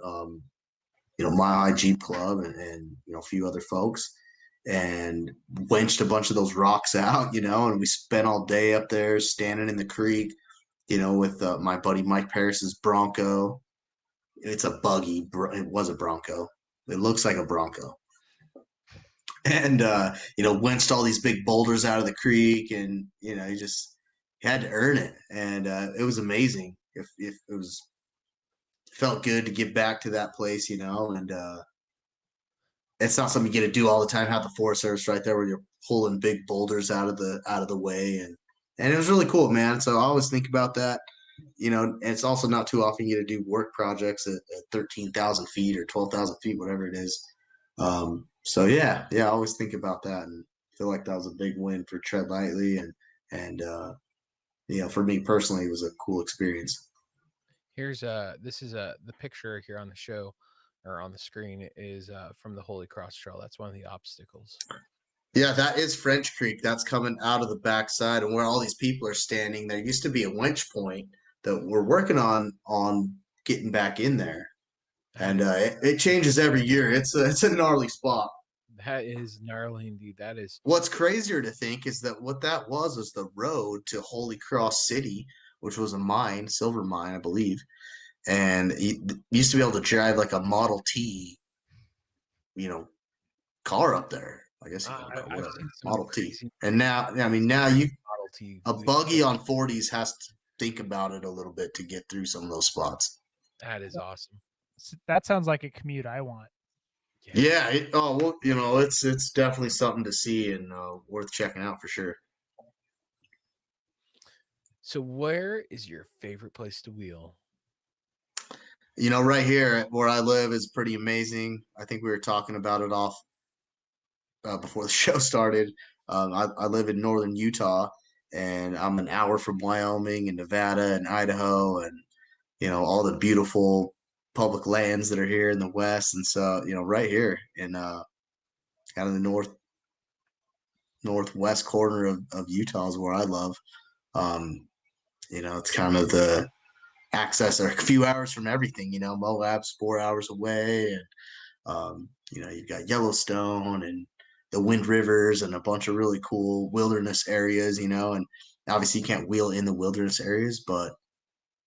Mile High Jeep Club, and a few other folks, and winched a bunch of those rocks out, and we spent all day up there standing in the creek, with my buddy Mike Paris's Bronco. It's a buggy. It was a Bronco. It looks like a Bronco. And, winched all these big boulders out of the creek, and, you had to earn it. And it was amazing. If it felt good to get back to that place, and it's not something you get to do all the time. Have the Forest Service right there where you're pulling big boulders out of the way. And it was really cool, man. So I always think about that. And it's also not too often you get to do work projects at 13,000 feet or 12,000 feet, whatever it is. So I always think about that and feel like that was a big win for Tread Lightly. And for me personally, it was a cool experience. Here's the picture here on the show or on the screen is from the Holy Cross Trail. That's one of the obstacles. Yeah, that is French Creek. That's coming out of the backside, and where all these people are standing. There used to be a winch point that we're working on getting back in there, and it changes every year. It's a gnarly spot. That is gnarly indeed. That is. What's crazier to think is that what that was the road to Holy Cross City, which was a mine, silver mine, I believe, and you used to be able to drive like a Model T, car up there. I guess Model T. And now a buggy on 40s has to think about it a little bit to get through some of those spots. That is awesome. That sounds like a commute I want. Yeah. It's definitely something to see and worth checking out for sure. So where is your favorite place to wheel? Right here where I live is pretty amazing. I think we were talking about it off before the show started. I live in northern Utah, and I'm an hour from Wyoming and Nevada and Idaho and, all the beautiful public lands that are here in the West. And so, right here in kind of the northwest corner of Utah is where I love. It's kind of the access are a few hours from everything, Moab's 4 hours away. And, you've got Yellowstone and the Wind Rivers and a bunch of really cool wilderness areas, and obviously you can't wheel in the wilderness areas, but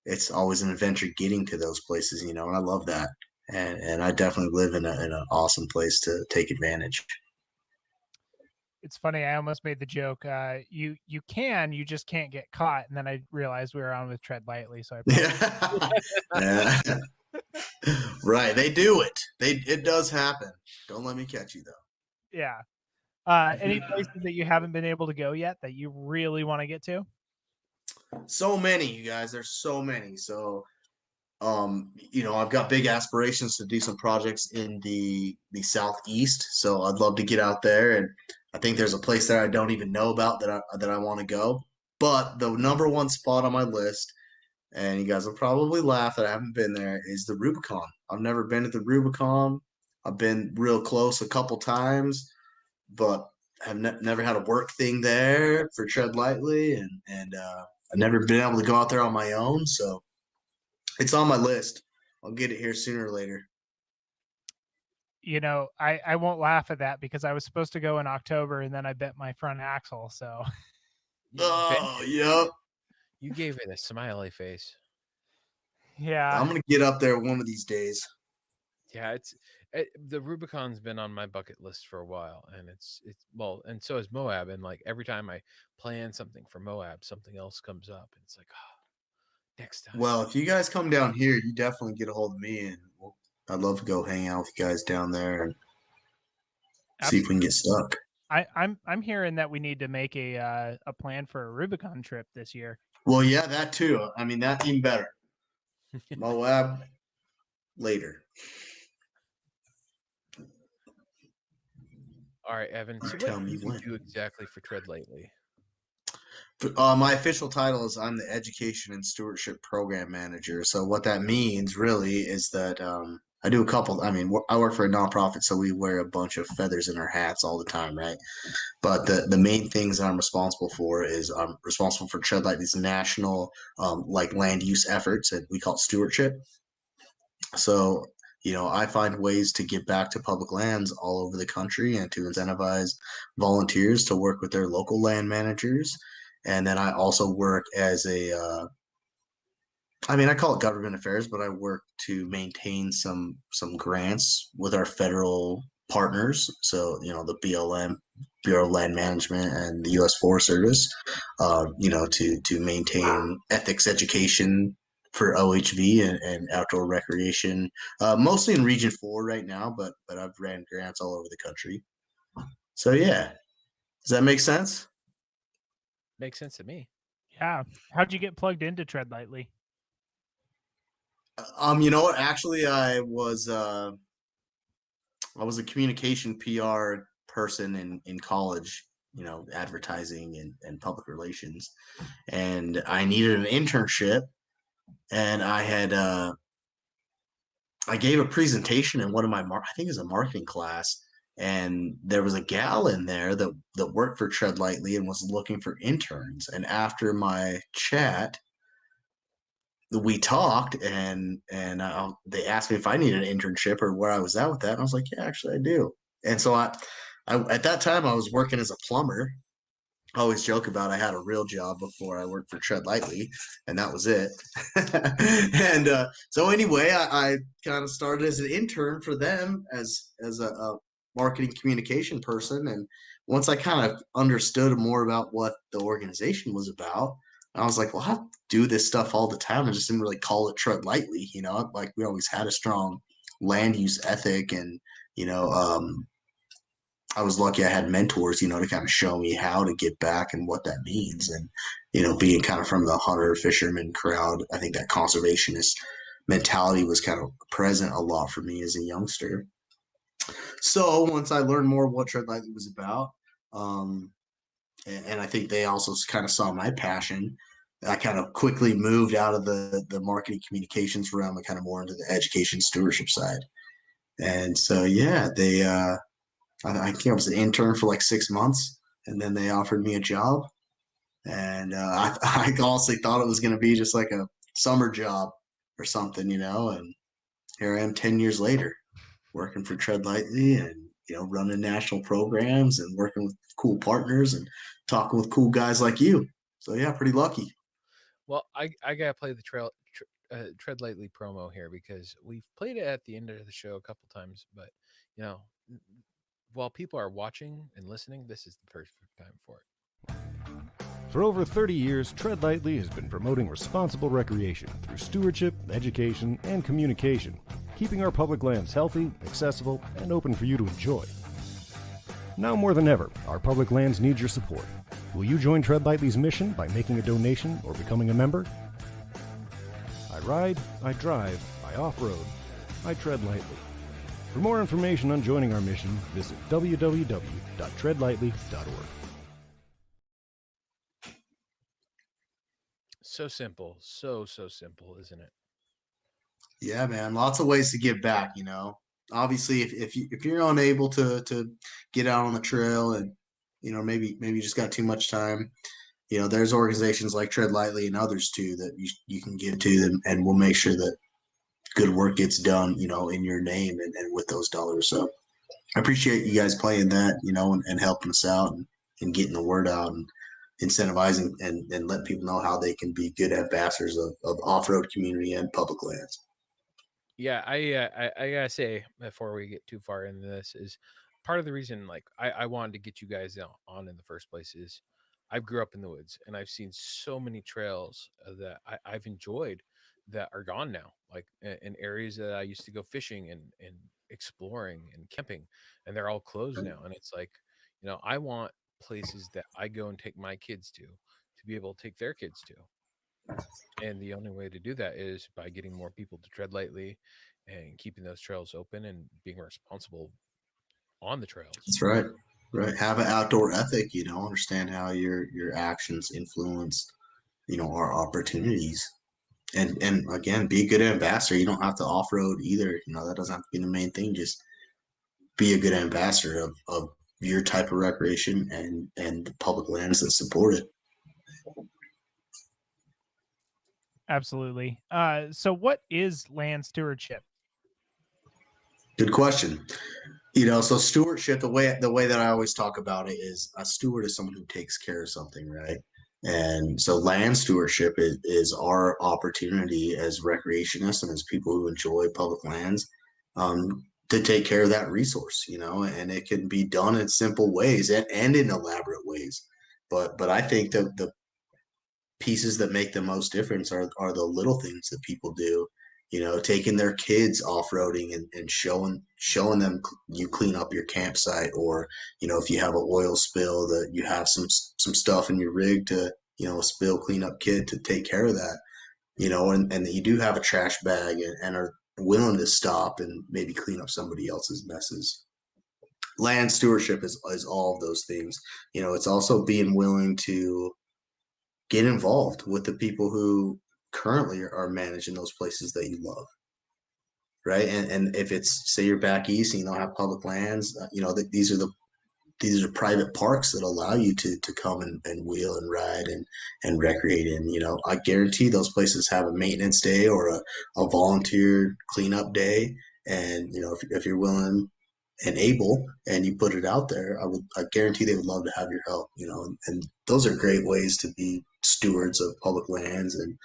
it's always an adventure getting to those places, and I love that. And I definitely live in an awesome place to take advantage. It's funny. I almost made the joke. You just can't get caught. And then I realized we were on with Tread Lightly. So yeah. Right. They do it. It does happen. Don't let me catch you though. Yeah. Any places that you haven't been able to go yet that you really want to get to? So many, you guys. There's so many. So, I've got big aspirations to do some projects in the Southeast. So I'd love to get out there, and I think there's a place there I don't even know about that I want to go. But the number one spot on my list, and you guys will probably laugh that I haven't been there, is the Rubicon. I've never been to the Rubicon. I've been real close a couple times, but I've never had a work thing there for Tread Lightly, and I've never been able to go out there on my own. So it's on my list. I'll get it here sooner or later. I won't laugh at that because I was supposed to go in October and then I bent my front axle. So. Oh, yep. You gave it a smiley face. Yeah. I'm going to get up there one of these days. Yeah, the Rubicon's been on my bucket list for a while, and it's and so is Moab. And like every time I plan something for Moab, something else comes up, and it's like, next time. Well, if you guys come down here, you definitely get a hold of me, and I'd love to go hang out with you guys down there and see if we can get stuck. I'm hearing that we need to make a plan for a Rubicon trip this year. Well, yeah, that too. I mean, that's even better. Moab later. All right, Evan. So what do you do exactly for Tread Lightly? My official title is I'm the Education and Stewardship Program Manager. So what that means really is that I do a couple. I mean, I work for a nonprofit, so we wear a bunch of feathers in our hats all the time, right? But the main things that I'm responsible for is I'm responsible for Tread Lightly's national like land use efforts, and we call it stewardship. So, I find ways to give back to public lands all over the country and to incentivize volunteers to work with their local land managers. And then I also work as I call it government affairs, but I work to maintain some grants with our federal partners. So, the BLM, Bureau of Land Management, and the U.S. Forest Service, to maintain ethics education for OHV and outdoor recreation, mostly in Region 4 right now, but I've ran grants all over the country. So, yeah. Does that make sense? Makes sense to me. Yeah. How'd you get plugged into Tread Lightly? You know what? Actually, I was a communication PR person in college, advertising and public relations. And I needed an internship, and I gave a presentation in one of my I think it was a marketing class, and there was a gal in there that worked for Tread Lightly and was looking for interns. And after my chat, we talked, and they asked me if I needed an internship or where I was at with that. And I was like, yeah, actually I do. And so I at that time I was working as a plumber. I always joke about I had a real job before I worked for Tread Lightly, and that was it. And so anyway, I kind of started as an intern for them as a marketing communication person. And once I kind of understood more about what the organization was about, I was like, well, I do this stuff all the time. I just didn't really call it Tread Lightly, like we always had a strong land use ethic. And, I was lucky I had mentors, to kind of show me how to get back and what that means. And, being kind of from the hunter fisherman crowd, I think that conservationist mentality was kind of present a lot for me as a youngster. So once I learned more what Tread Lightly was about, and I think they also kind of saw my passion, I kind of quickly moved out of the marketing communications realm and kind of more into the education stewardship side. And so, yeah, I think I was an intern for like 6 months, and then they offered me a job. And I honestly thought it was going to be just like a summer job or something, and here I am 10 years later working for Tread Lightly and, running national programs and working with cool partners and talking with cool guys like you. So, yeah, pretty lucky. Well, I got to play the Tread Lightly promo here because we've played it at the end of the show a couple times, but, while people are watching and listening, this is the perfect time for it. For over 30 years, Tread Lightly has been promoting responsible recreation through stewardship, education, and communication, keeping our public lands healthy, accessible, and open for you to enjoy. Now more than ever, our public lands need your support. Will you join Tread Lightly's mission by making a donation or becoming a member? I ride, I drive, I off-road, I tread lightly. For more information on joining our mission, visit www.treadlightly.org. So simple. So simple, isn't it? Yeah, man. Lots of ways to give back, Obviously, if you're unable to get out on the trail and, maybe you just got too much time, there's organizations like Tread Lightly and others too that you can give to them, and we'll make sure that good work gets done, in your name and with those dollars. So I appreciate you guys playing that, and helping us out and getting the word out and incentivizing and letting people know how they can be good ambassadors of off-road community and public lands. Yeah, I gotta say before we get too far into this is part of the reason like I wanted to get you guys on in the first place is I grew up in the woods and I've seen so many trails that I've enjoyed that are gone now, like in areas that I used to go fishing and exploring and camping, and they're all closed now. And it's like, I want places that I go and take my kids to be able to take their kids to. And the only way to do that is by getting more people to tread lightly and keeping those trails open and being responsible on the trails. That's right. Right. Have an outdoor ethic, understand how your actions influence, our opportunities. and again, be a good ambassador. You don't have to off road either. That doesn't have to be the main thing. Just be a good ambassador of your type of recreation and the public lands that support it. Absolutely. So what is land stewardship? Good question. So stewardship, the way that I always talk about it is a steward is someone who takes care of something, right? And so land stewardship is our opportunity as recreationists and as people who enjoy public lands, to take care of that resource, and it can be done in simple ways and in elaborate ways. But I think that the pieces that make the most difference are the little things that people do, taking their kids off-roading and showing them you clean up your campsite, or if you have an oil spill, that you have some stuff in your rig to a spill cleanup kit to take care of that, and that you do have a trash bag and are willing to stop and maybe clean up somebody else's messes. Land stewardship is all of those things. It's also being willing to get involved with the people who currently are managing those places that you love, right? And if it's, say, you're back east and you don't have public lands, that these are private parks that allow you to come and wheel and ride and recreate in. I guarantee those places have a maintenance day or a volunteer cleanup day, and if you're willing and able and you put it out there, I guarantee they would love to have your help. And those are great ways to be stewards of public lands, and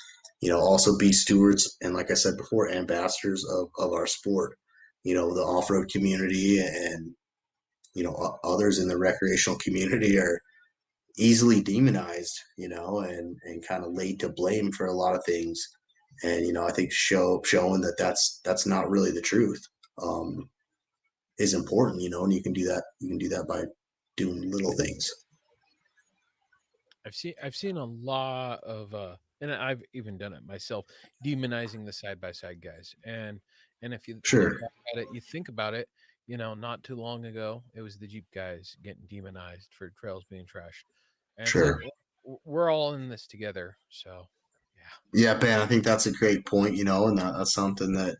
also be stewards, and like I said before, ambassadors of our sport. The off-road community and others in the recreational community are easily demonized, and kind of laid to blame for a lot of things. And I think showing that that's not really the truth is important, and you can do that by doing little things. I've seen a lot of and I've even done it myself, demonizing the side-by-side guys. And if you Sure. look at it, you think about it, not too long ago, it was the Jeep guys getting demonized for trails being trashed. And Sure. it's like, we're all in this together. So, Yeah, Ben, I think that's a great point, and that's something that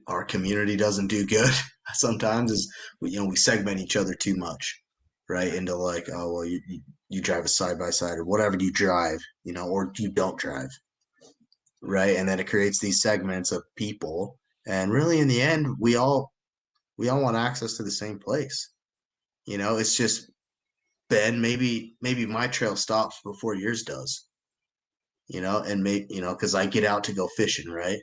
our community doesn't do good sometimes, is we segment each other too much, right? Into like, oh, well, you drive a side-by-side or whatever you drive, or you don't drive, right? And then it creates these segments of people, and really in the end, we all want access to the same place. It's just, Ben, maybe my trail stops before yours does, and because I get out to go fishing, right?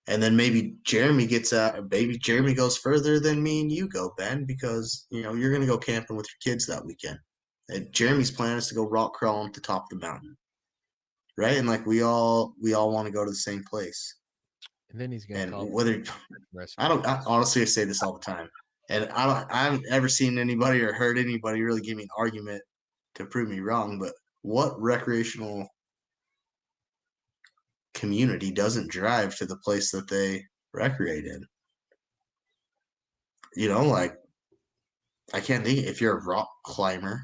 And then maybe Jeremy goes further than me and you go, Ben, because you're going to go camping with your kids that weekend. And Jeremy's plan is to go rock crawling at the top of the mountain, right? And like we all want to go to the same place. and then he's going to call honestly, I say this all the time, and I haven't ever seen anybody or heard anybody really give me an argument to prove me wrong. But what recreational community doesn't drive to the place that they recreate in? Like, I can't think. If you're a rock climber,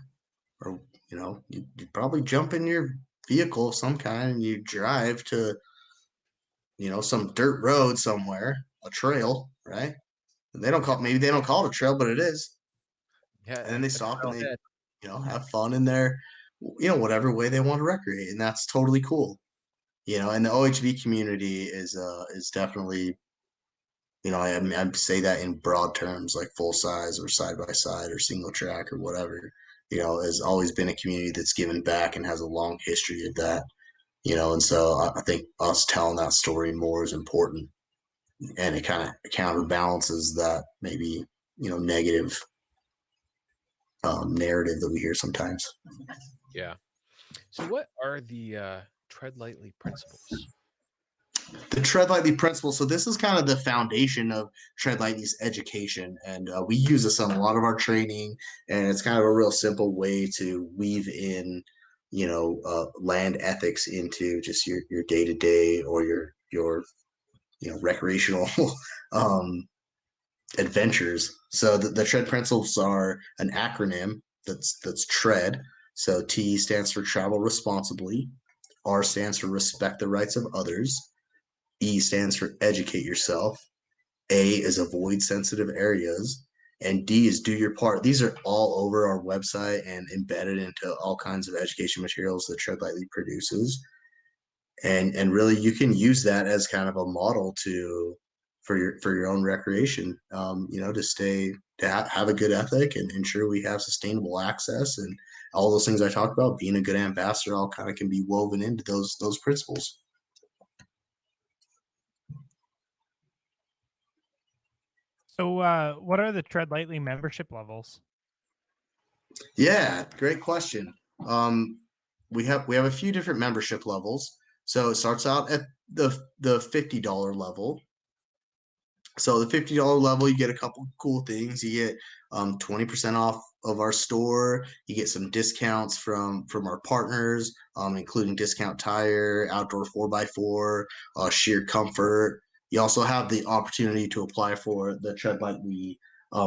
or you probably jump in your vehicle of some kind and you drive to some dirt road somewhere, a trail, right? And maybe they don't call it a trail, but it is. Yeah, and then they stop and they have fun in their whatever way they want to recreate, and that's totally cool. And the OHV community is definitely, I say that in broad terms, like full size or side by side or single track or whatever, has always been a community that's given back and has a long history of that, and so I think us telling that story more is important, and it kind of counterbalances that maybe, negative narrative that we hear sometimes. Yeah. So what are the tread lightly principles? The Tread Lightly principle. So this is kind of the foundation of Tread Lightly's education, and we use this on a lot of our training. And it's kind of a real simple way to weave in, land ethics into just your day to day or your recreational adventures. So the Tread principles are an acronym that's TREAD. So T stands for travel responsibly. R stands for respect the rights of others. E stands for educate yourself. A is avoid sensitive areas. And D is do your part. These are all over our website and embedded into all kinds of education materials that Tread Lightly produces. And really you can use that as kind of a model for your own recreation, to have a good ethic and ensure we have sustainable access, and all those things I talked about, being a good ambassador, all kind of can be woven into those principles. So what are the Tread Lightly membership levels? Yeah, great question. We have a few different membership levels. So it starts out at the $50 level. So the $50 level, you get a couple cool things. You get 20% off of our store. You get some discounts from our partners, including Discount Tire, Outdoor 4x4, Sheer Comfort. You also have the opportunity to apply for the Tread Lightly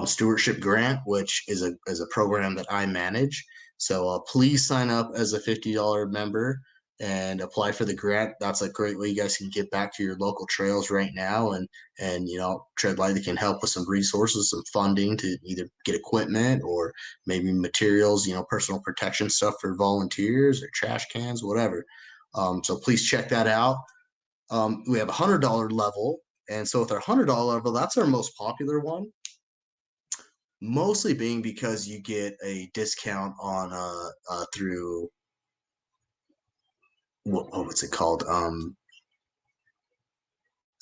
Stewardship Grant, which is a program that I manage. So please sign up as a $50 member and apply for the grant. That's a great way you guys can get back to your local trails right now, and Tread Lightly can help with some resources, some funding to either get equipment or maybe materials, personal protection stuff for volunteers or trash cans, whatever. So please check that out. We have a $100 level, and so with our $100 level, that's our most popular one. Mostly being because you get a discount on through what's it called?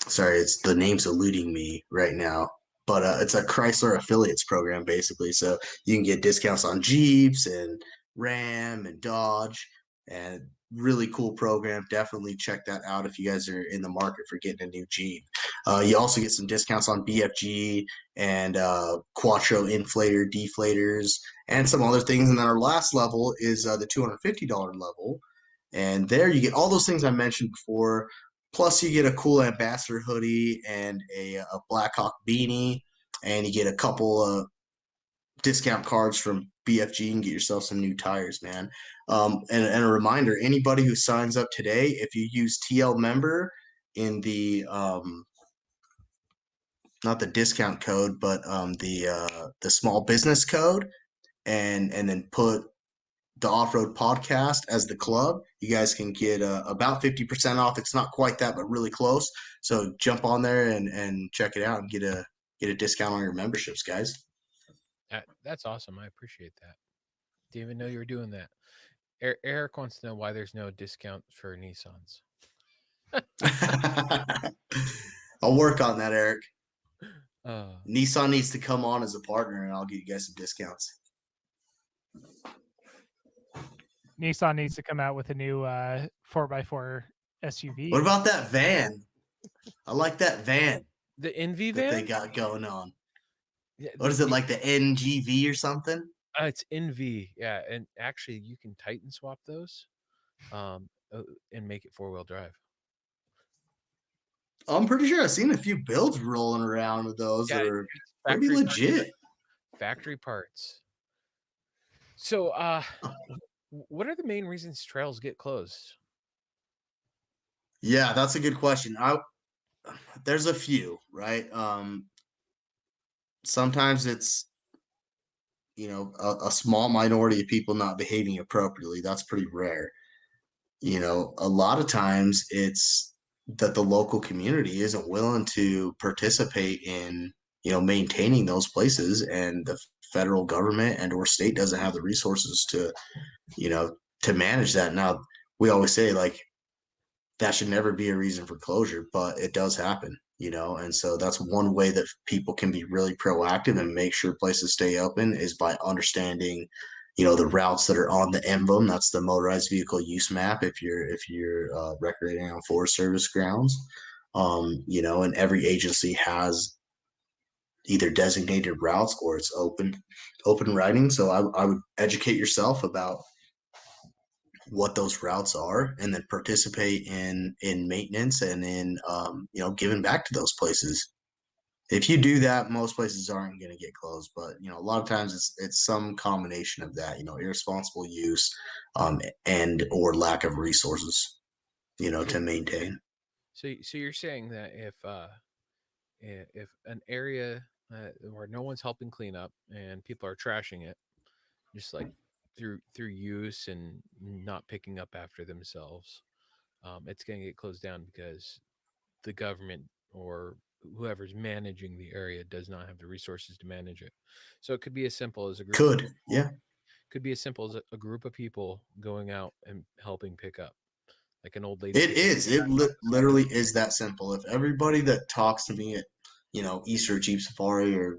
Sorry, it's the name's eluding me right now, but it's a Chrysler affiliates program basically. So you can get discounts on Jeeps and Ram and Dodge, and really cool program. Definitely check that out if you guys are in the market for getting a new Jeep. You also get some discounts on BFG and Quattro inflator deflators and some other things. And then our last level is the $250 level. And there you get all those things I mentioned before. Plus, you get a cool ambassador hoodie and a Blackhawk beanie, and you get a couple of discount cards from BFG and get yourself some new tires, man. And a reminder, anybody who signs up today, if you use TL member in the not the discount code, but the small business code, and then put the Off-Road Podcast as the club, you guys can get about 50% off. It's not quite that, but really close. So jump on there and check it out and get a discount on your memberships, guys. That's awesome. I appreciate that. Didn't even know you were doing that. Eric wants to know why there's no discount for Nissans. I'll work on that, Eric. Nissan needs to come on as a partner, and I'll get you guys some discounts. Nissan needs to come out with a new 4x4 SUV. What about that van? I like that van. The NV van they got going on. Yeah, what is it, like the NGV or something? It's NV, yeah. And actually, you can Titan swap those, and make it 4-wheel drive. I'm pretty sure I've seen a few builds rolling around with those that are pretty legit. Factory parts. So, what are the main reasons trails get closed? Yeah, that's a good question. There's a few, right? Sometimes it's a small minority of people not behaving appropriately. That's pretty rare. A lot of times it's that the local community isn't willing to participate in maintaining those places, and the federal government and or state doesn't have the resources to manage that. Now, we always say, like, that should never be a reason for closure, but it does happen, and so that's one way that people can be really proactive and make sure places stay open, is by understanding the routes that are on the emblem. That's the motorized vehicle use map if you're recreating on Forest Service grounds. And every agency has either designated routes or it's open writing. So I would educate yourself about what those routes are, and then participate in maintenance and in giving back to those places. If you do that, most places aren't going to get closed, but a lot of times it's some combination of that, irresponsible use and or lack of resources. to maintain. So you're saying that if an area where no one's helping clean up and people are trashing it, just like through use and not picking up after themselves, it's going to get closed down because the government or whoever's managing the area does not have the resources to manage it. So it could be as simple as a group. Could be as simple as a group of people going out and helping pick up, like an old lady. It is. It literally is that simple. If everybody that talks to me at, Easter Jeep Safari or,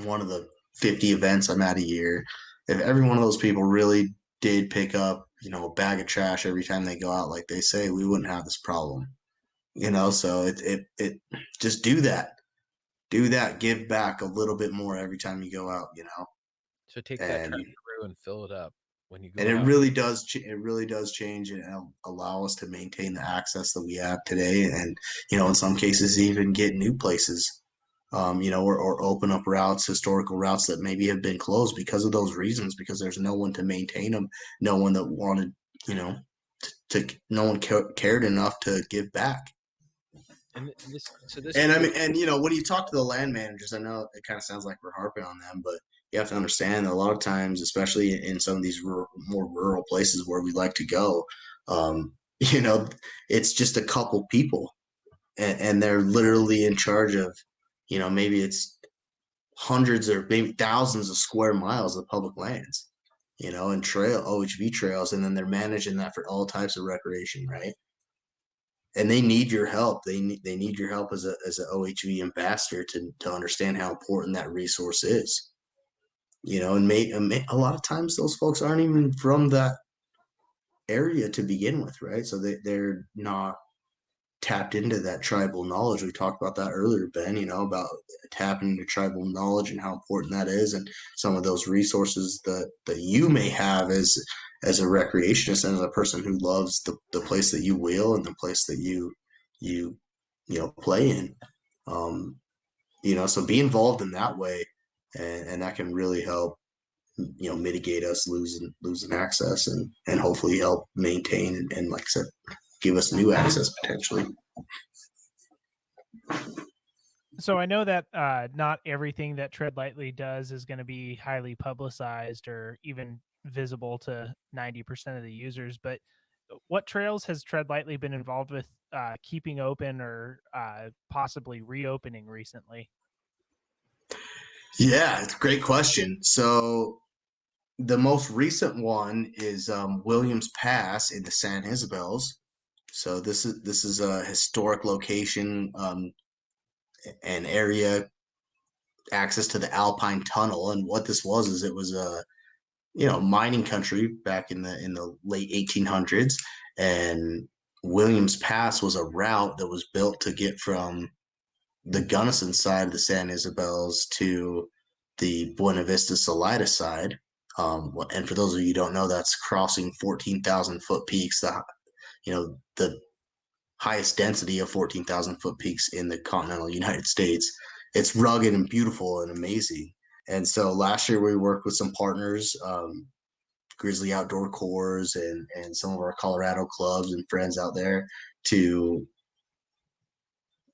one of the 50 events I'm at a year, if every one of those people really did pick up, a bag of trash every time they go out, like they say, we wouldn't have this problem. So it just do that. Do that. Give back a little bit more every time you go out, So take that trackaroo and fill it up when you go and out. it really does change and allow us to maintain the access that we have today, and in some cases even get new places, or open up routes, historical routes that maybe have been closed because of those reasons, because there's no one to maintain them, no one that wanted, no one cared enough to give back. And I mean, when you talk to the land managers, I know it kind of sounds like we're harping on them, but you have to understand that a lot of times, especially in some of these more rural places where we like to go, it's just a couple people, and they're literally in charge of, maybe it's hundreds or maybe thousands of square miles of public lands, and OHV trails, and then they're managing that for all types of recreation, right? And they need your help. They need your help as an OHV ambassador to understand how important that resource is. And a lot of times those folks aren't even from that area to begin with, right? So they're not tapped into that tribal knowledge. We talked about that earlier, Ben, about tapping into tribal knowledge and how important that is, and some of those resources that you may have as a recreationist and as a person who loves the place that you wheel and the place that you play in. So be involved in that way, and that can really help mitigate us losing access, and hopefully help maintain and like I said, give us new access potentially. So I know that not everything that Tread Lightly does is going to be highly publicized or even visible to 90% of the users, but what trails has Tread Lightly been involved with keeping open or possibly reopening recently? Yeah, it's a great question. So the most recent one is Williams Pass in the San Isabels. So this is a historic location, an area, access to the Alpine Tunnel. And what this was is it was a mining country back in the late 1800s, and Williams Pass was a route that was built to get from the Gunnison side of the San Isabels to the Buena Vista Salida side. And for those of you who don't know, that's crossing 14,000 foot peaks, the highest density of 14,000 foot peaks in the continental United States. It's rugged and beautiful and amazing. And so last year we worked with some partners, Grizzly Outdoor Corps and some of our Colorado clubs and friends out there, to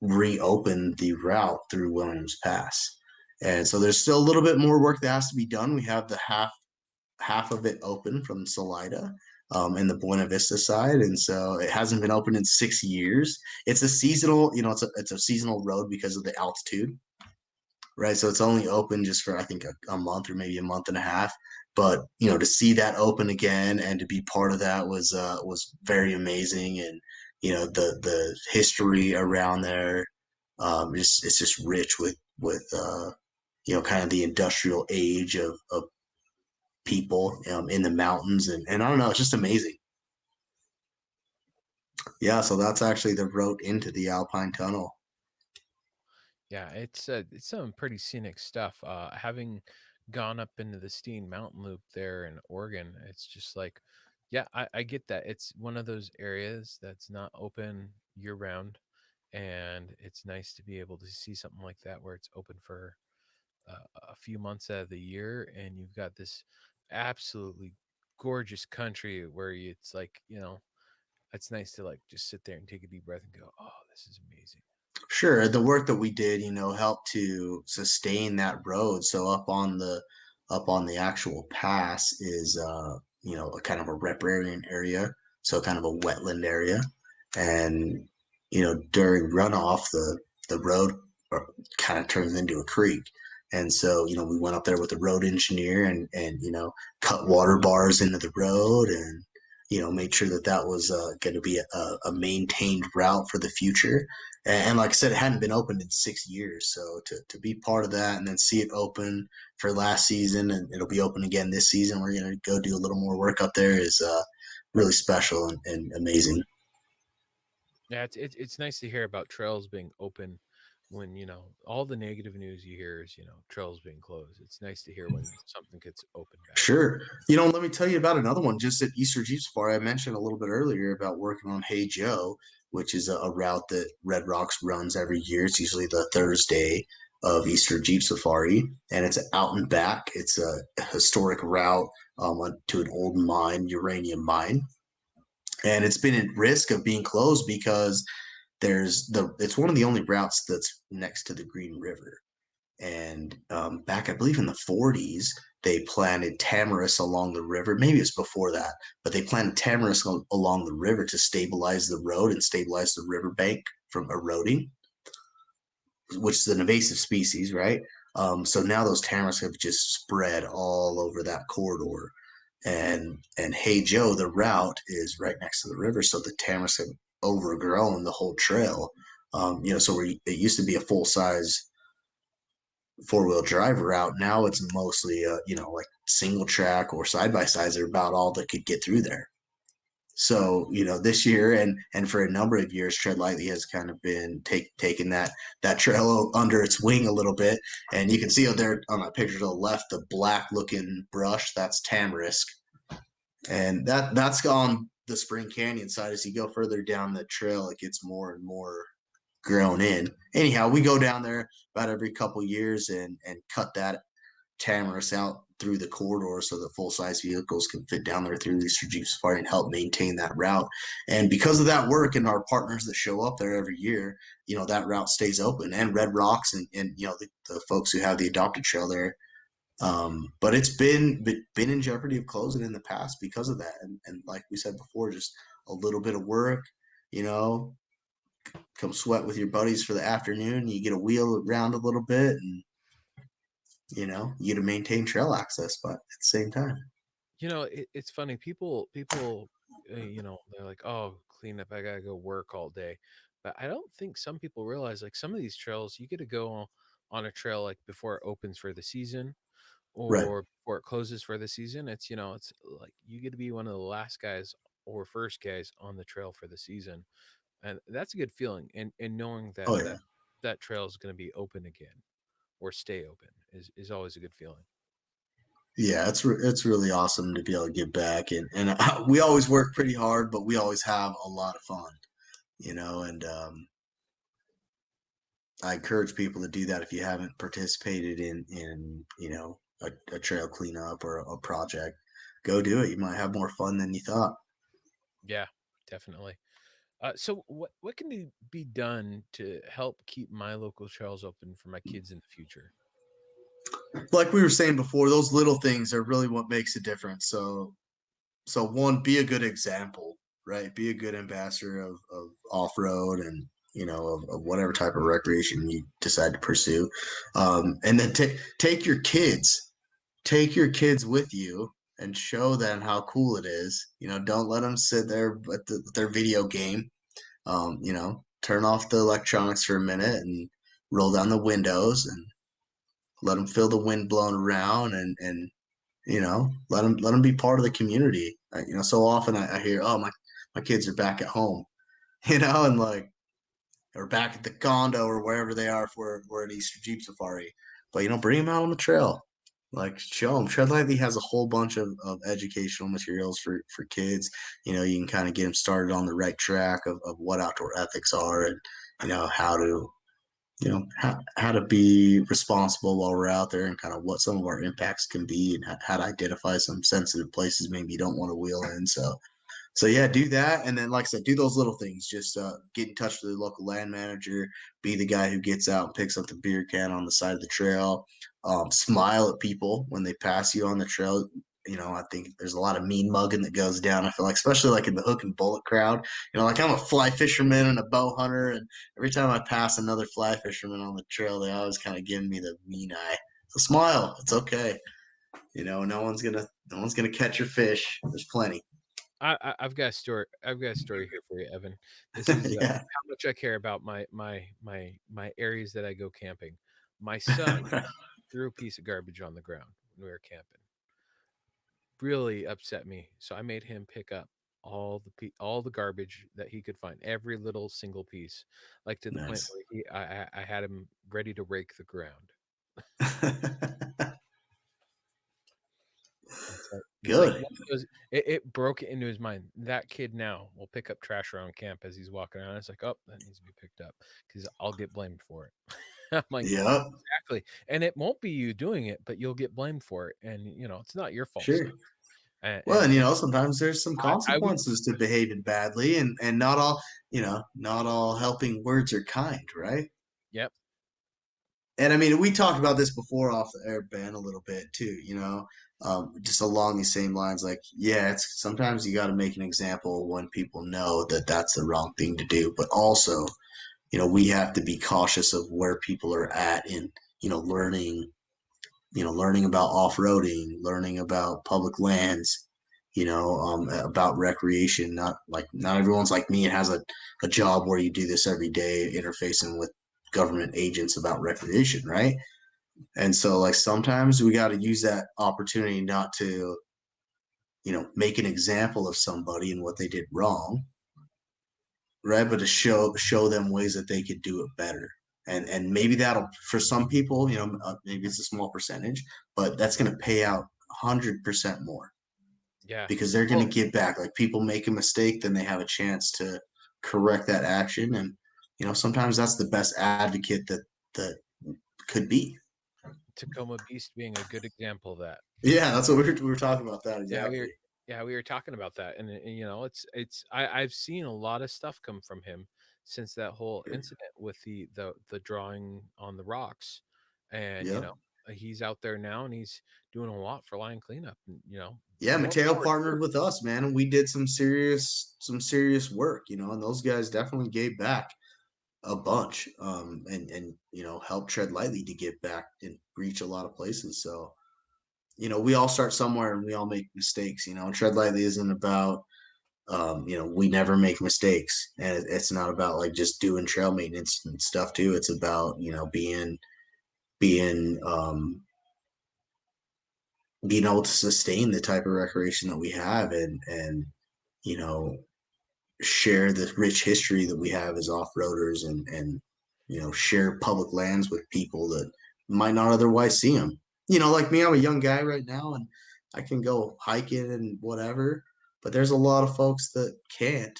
reopen the route through Williams Pass. And so there's still a little bit more work that has to be done. We have the half of it open from Salida, and the Buena Vista side, and so it hasn't been open in 6 years. It's a seasonal, it's a seasonal road because of the altitude, right? So it's only open just for I think a month or maybe a month and a half. But to see that open again and to be part of that was very amazing, and the history around there, it's just rich with kind of the industrial age of people in the mountains, and I don't know, it's just amazing. Yeah, so that's actually the road into the Alpine Tunnel. Yeah, it's some pretty scenic stuff. Having gone up into the Steen Mountain Loop there in Oregon, it's just like, yeah, I get that. It's one of those areas that's not open year round, and it's nice to be able to see something like that where it's open for a few months out of the year, and you've got this absolutely gorgeous country where it's like, it's nice to like just sit there and take a deep breath and go, oh, this is amazing. Sure, the work that we did, helped to sustain that road. So up on the actual pass is a kind of a riparian area, so kind of a wetland area, and during runoff, the road kind of turns into a creek. And so, we went up there with the road engineer and cut water bars into the road and made sure that that was going to be a maintained route for the future. And like I said, it hadn't been opened in 6 years. So to be part of that and then see it open for last season, and it'll be open again this season, we're going to go do a little more work up there, is really special and amazing. Yeah, it's nice to hear about trails being open when all the negative news you hear is trails being closed. It's nice to hear when something gets open back. Sure. Let me tell you about another one just at Easter Jeep Safari. I mentioned a little bit earlier about working on Hey Joe, which is a route that Red Rocks runs every year. It's usually the Thursday of Easter Jeep Safari, and it's out and back. It's a historic route to an old mine, uranium mine, and it's been at risk of being closed because it's one of the only routes that's next to the Green River. And back, I believe in the 40s, they planted tamarisk along the river. Maybe it's before that, but they planted tamarisk along the river to stabilize the road and stabilize the riverbank from eroding, which is an invasive species, right? So now those tamarisks have just spread all over that corridor. And Hey Joe, the route is right next to the river, so the tamarisks have overgrown the whole trail. So it used to be a full size 4-wheel drive route. Now it's mostly like single track or side by sides are about all that could get through there. So this year and for a number of years, Tread Lightly has kind of been taking that trail under its wing a little bit, and you can see out there on that picture to the left, the black looking brush, that's tamarisk, and that's on the Spring Canyon side. As you go further down the trail, it gets more and more grown in. Anyhow, we go down there about every couple years and cut that tamarisk out through the corridor so that full-size vehicles can fit down there through Easter Jeep Safari and help maintain that route. And because of that work and our partners that show up there every year, that route stays open, and Red Rocks and the folks who have the adopted trail there. But it's been in jeopardy of closing in the past because of that. And like we said before, just a little bit of work, come sweat with your buddies for the afternoon. You get a wheel around a little bit, and you get to maintain trail access, but at the same time, it's funny. People, they're like, oh, clean up, I gotta go work all day. But I don't think some people realize, like, some of these trails you get to go on a trail like before it opens for the season right? or before it closes for the season. It's it's like you get to be one of the last guys or first guys on the trail for the season, and that's a good feeling. And knowing that Oh yeah, that trail is going to be open again or stay open is always a good feeling. yeah. It's really awesome to be able to give back, and we always work pretty hard, but we always have a lot of fun, and I encourage people to do that. If you haven't participated in a trail cleanup or a project, go do it. You might have more fun than you thought. Yeah, definitely. So what can be done to help keep my local trails open for my kids in the future? Like we were saying before, those little things are really what makes a difference. So one, be a good example, right? Be a good ambassador of off-road and of whatever type of recreation you decide to pursue, and then take your kids with you and show them how cool it is. Don't let them sit there with their video game. Turn off the electronics for a minute and roll down the windows and let them feel the wind blowing around and let them be part of the community. So often I hear, oh, my kids are back at home, and like, or back at the condo or wherever they are for an Easter Jeep Safari. But bring them out on the trail, like show them. Tread Lightly has a whole bunch of educational materials for kids. You can kind of get them started on the right track of what outdoor ethics are, and how to how to be responsible while we're out there, and kind of what some of our impacts can be, and how to identify some sensitive places maybe you don't want to wheel in. So So yeah, do that, and then like I said, do those little things. Just get in touch with the local land manager. Be the guy who gets out and picks up the beer can on the side of the trail. Smile at people when they pass you on the trail. I think there's a lot of mean mugging that goes down. I feel like, especially like in the hook and bullet crowd. Like I'm a fly fisherman and a bow hunter, and every time I pass another fly fisherman on the trail, they always kind of give me the mean eye. So smile. It's okay. No one's gonna catch your fish. There's plenty. I've got a story. I've got a story here for you, Evan. This is Yeah. how much I care about my areas that I go camping. My son threw a piece of garbage on the ground when we were camping. Really upset me. So I made him pick up all the garbage that he could find, every little single piece, like to the point Nice. where I had him ready to rake the ground. Good. It broke into his mind. That kid now will pick up trash around camp as he's walking around. It's like, oh, that needs to be picked up because I'll get blamed for it. I'm like, Yeah. exactly. And it won't be you doing it, but you'll get blamed for it. And it's not your fault. Sure. And Sometimes there's some consequences to behaving badly, and not all helping words are kind, right? Yep. And I mean, we talked about this before off the air, Ben, a little bit too. Just along these same lines. Like, yeah, it's sometimes you got to make an example when people know that that's the wrong thing to do, but also, we have to be cautious of where people are at in, learning about off-roading, learning about public lands, about recreation. Not everyone's like me and has a job where you do this every day, interfacing with government agents about recreation, right? And so like sometimes we got to use that opportunity not to, make an example of somebody and what they did wrong, right? But to show them ways that they could do it better. And maybe that'll, for some people, maybe it's a small percentage, but that's going to pay out 100% more. Yeah. Because they're going to give back. Like, people make a mistake, then they have a chance to correct that action. And, sometimes that's the best advocate that could be. Tacoma Beast being a good example of that. Yeah, that's what we were talking about that. Exactly. Yeah, we were talking about that. And I've seen a lot of stuff come from him since that whole incident with the drawing on the rocks. And, he's out there now and he's doing a lot for lion cleanup. Yeah, Mateo partnered with us, man, and we did some serious work, and those guys definitely gave back a bunch, and helped Tread Lightly to get back and reach a lot of places. So, we all start somewhere and we all make mistakes, Tread Lightly isn't about, we never make mistakes, and it's not about like just doing trail maintenance and stuff too. It's about, being able to sustain the type of recreation that we have, and share the rich history that we have as off-roaders, and share public lands with people that might not otherwise see them. Like me, I'm a young guy right now and I can go hiking and whatever, but there's a lot of folks that can't,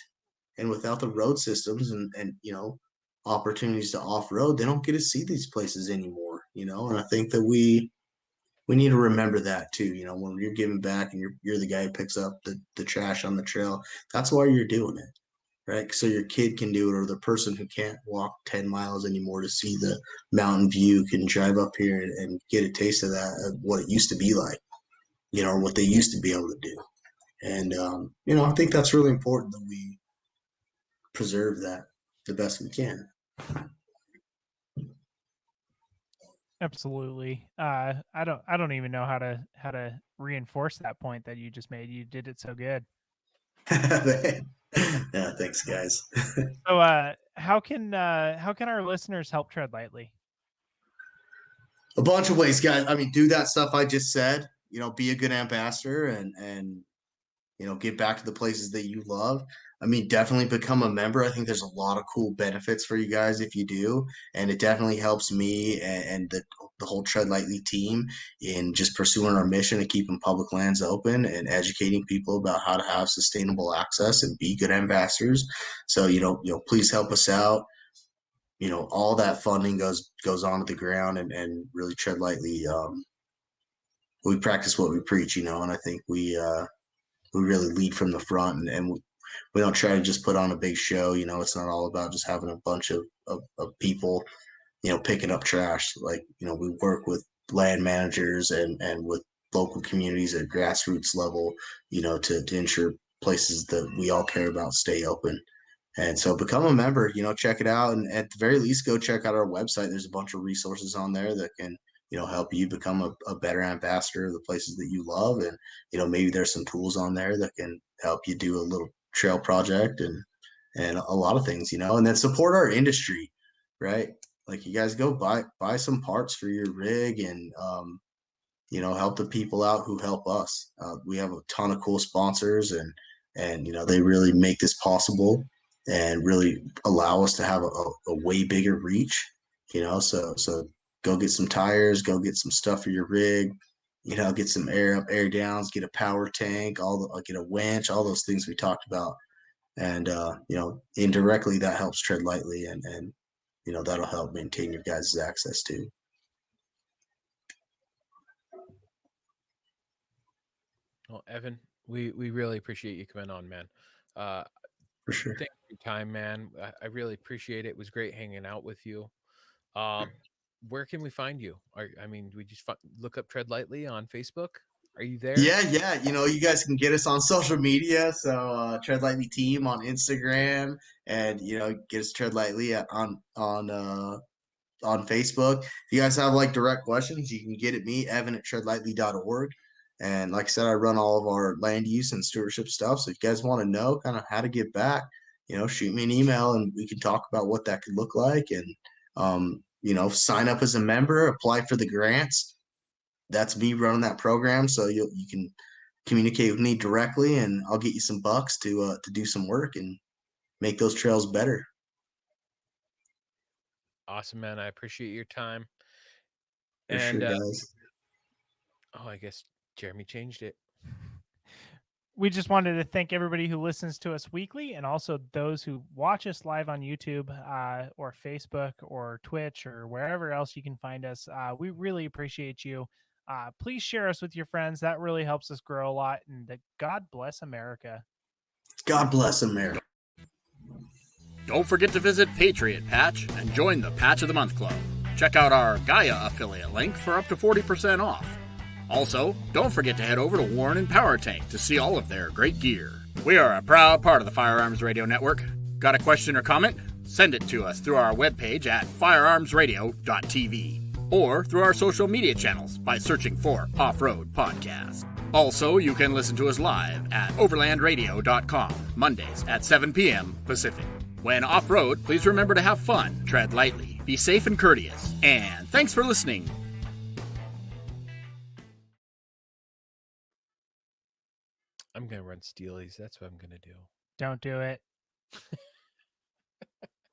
and without the road systems and opportunities to off-road, they don't get to see these places anymore. And I think that we need to remember that too. When you're giving back and you're the guy who picks up the trash on the trail, that's why you're doing it, right? So your kid can do it, or the person who can't walk 10 miles anymore to see the mountain view can drive up here and get a taste of that, of what it used to be like, or what they used to be able to do. And, I think that's really important that we preserve that the best we can. Absolutely. I don't even know how to reinforce that point that you just made. You did it so good. Yeah, thanks, guys. So, how can our listeners help Tread Lightly? A bunch of ways, guys. I mean, do that stuff I just said. Be a good ambassador, and get back to the places that you love. I mean, definitely become a member. I think there's a lot of cool benefits for you guys if you do, and it definitely helps me and the whole Tread Lightly team in just pursuing our mission of keeping public lands open and educating people about how to have sustainable access and be good ambassadors. So, please help us out. All that funding goes onto the ground, and really Tread Lightly. We practice what we preach, and I think we really lead from the front, and we don't try to just put on a big show. It's not all about just having a bunch of people, picking up trash. Like, we work with land managers and with local communities at grassroots level, to ensure places that we all care about stay open. And so become a member, check it out. And at the very least, go check out our website. There's a bunch of resources on there that can, help you become a better ambassador of the places that you love. And, maybe there's some tools on there that can help you do a little trail project and a lot of things, and then support our industry, right? Like, you guys go buy some parts for your rig and, help the people out who help us. We have a ton of cool sponsors and, they really make this possible and really allow us to have a way bigger reach, so go get some tires, go get some stuff for your rig, get some air up, air downs, get a power tank, get a winch, all those things we talked about. And, indirectly that helps Tread Lightly and, that'll help maintain your guys' access too. Well, Evan, we really appreciate you coming on, man. For sure. Thanks for your time, man. I really appreciate it. It was great hanging out with you. Where can we find you? We just look up Tread Lightly on Facebook. Are you there? Yeah. You guys can get us on social media. So Tread Lightly Team on Instagram, and get us Tread Lightly on Facebook. If you guys have like direct questions, you can get at me, evan@treadlightly.org. And like I said, I run all of our land use and stewardship stuff. So if you guys want to know kind of how to get back, shoot me an email and we can talk about what that could look like. And, sign up as a member, apply for the grants. That's me running that program. So you can communicate with me directly and I'll get you some bucks to do some work and make those trails better. Awesome, man. I appreciate your time. For sure, guys. I guess Jeremy changed it. We just wanted to thank everybody who listens to us weekly and also those who watch us live on YouTube or Facebook or Twitch or wherever else you can find us. We really appreciate you. Please share us with your friends. That really helps us grow a lot. And God bless America. God bless America. Don't forget to visit Patriot Patch and join the Patch of the Month Club. Check out our Gaia affiliate link for up to 40% off. Also, don't forget to head over to Warren and Power Tank to see all of their great gear. We are a proud part of the Firearms Radio Network. Got a question or comment? Send it to us through our webpage at firearmsradio.tv or through our social media channels by searching for Off-Road Podcast. Also, you can listen to us live at overlandradio.com, Mondays at 7 p.m. Pacific. When off-road, please remember to have fun, tread lightly, be safe and courteous, and thanks for listening. I'm going to run Steelies. That's what I'm going to do. Don't do it.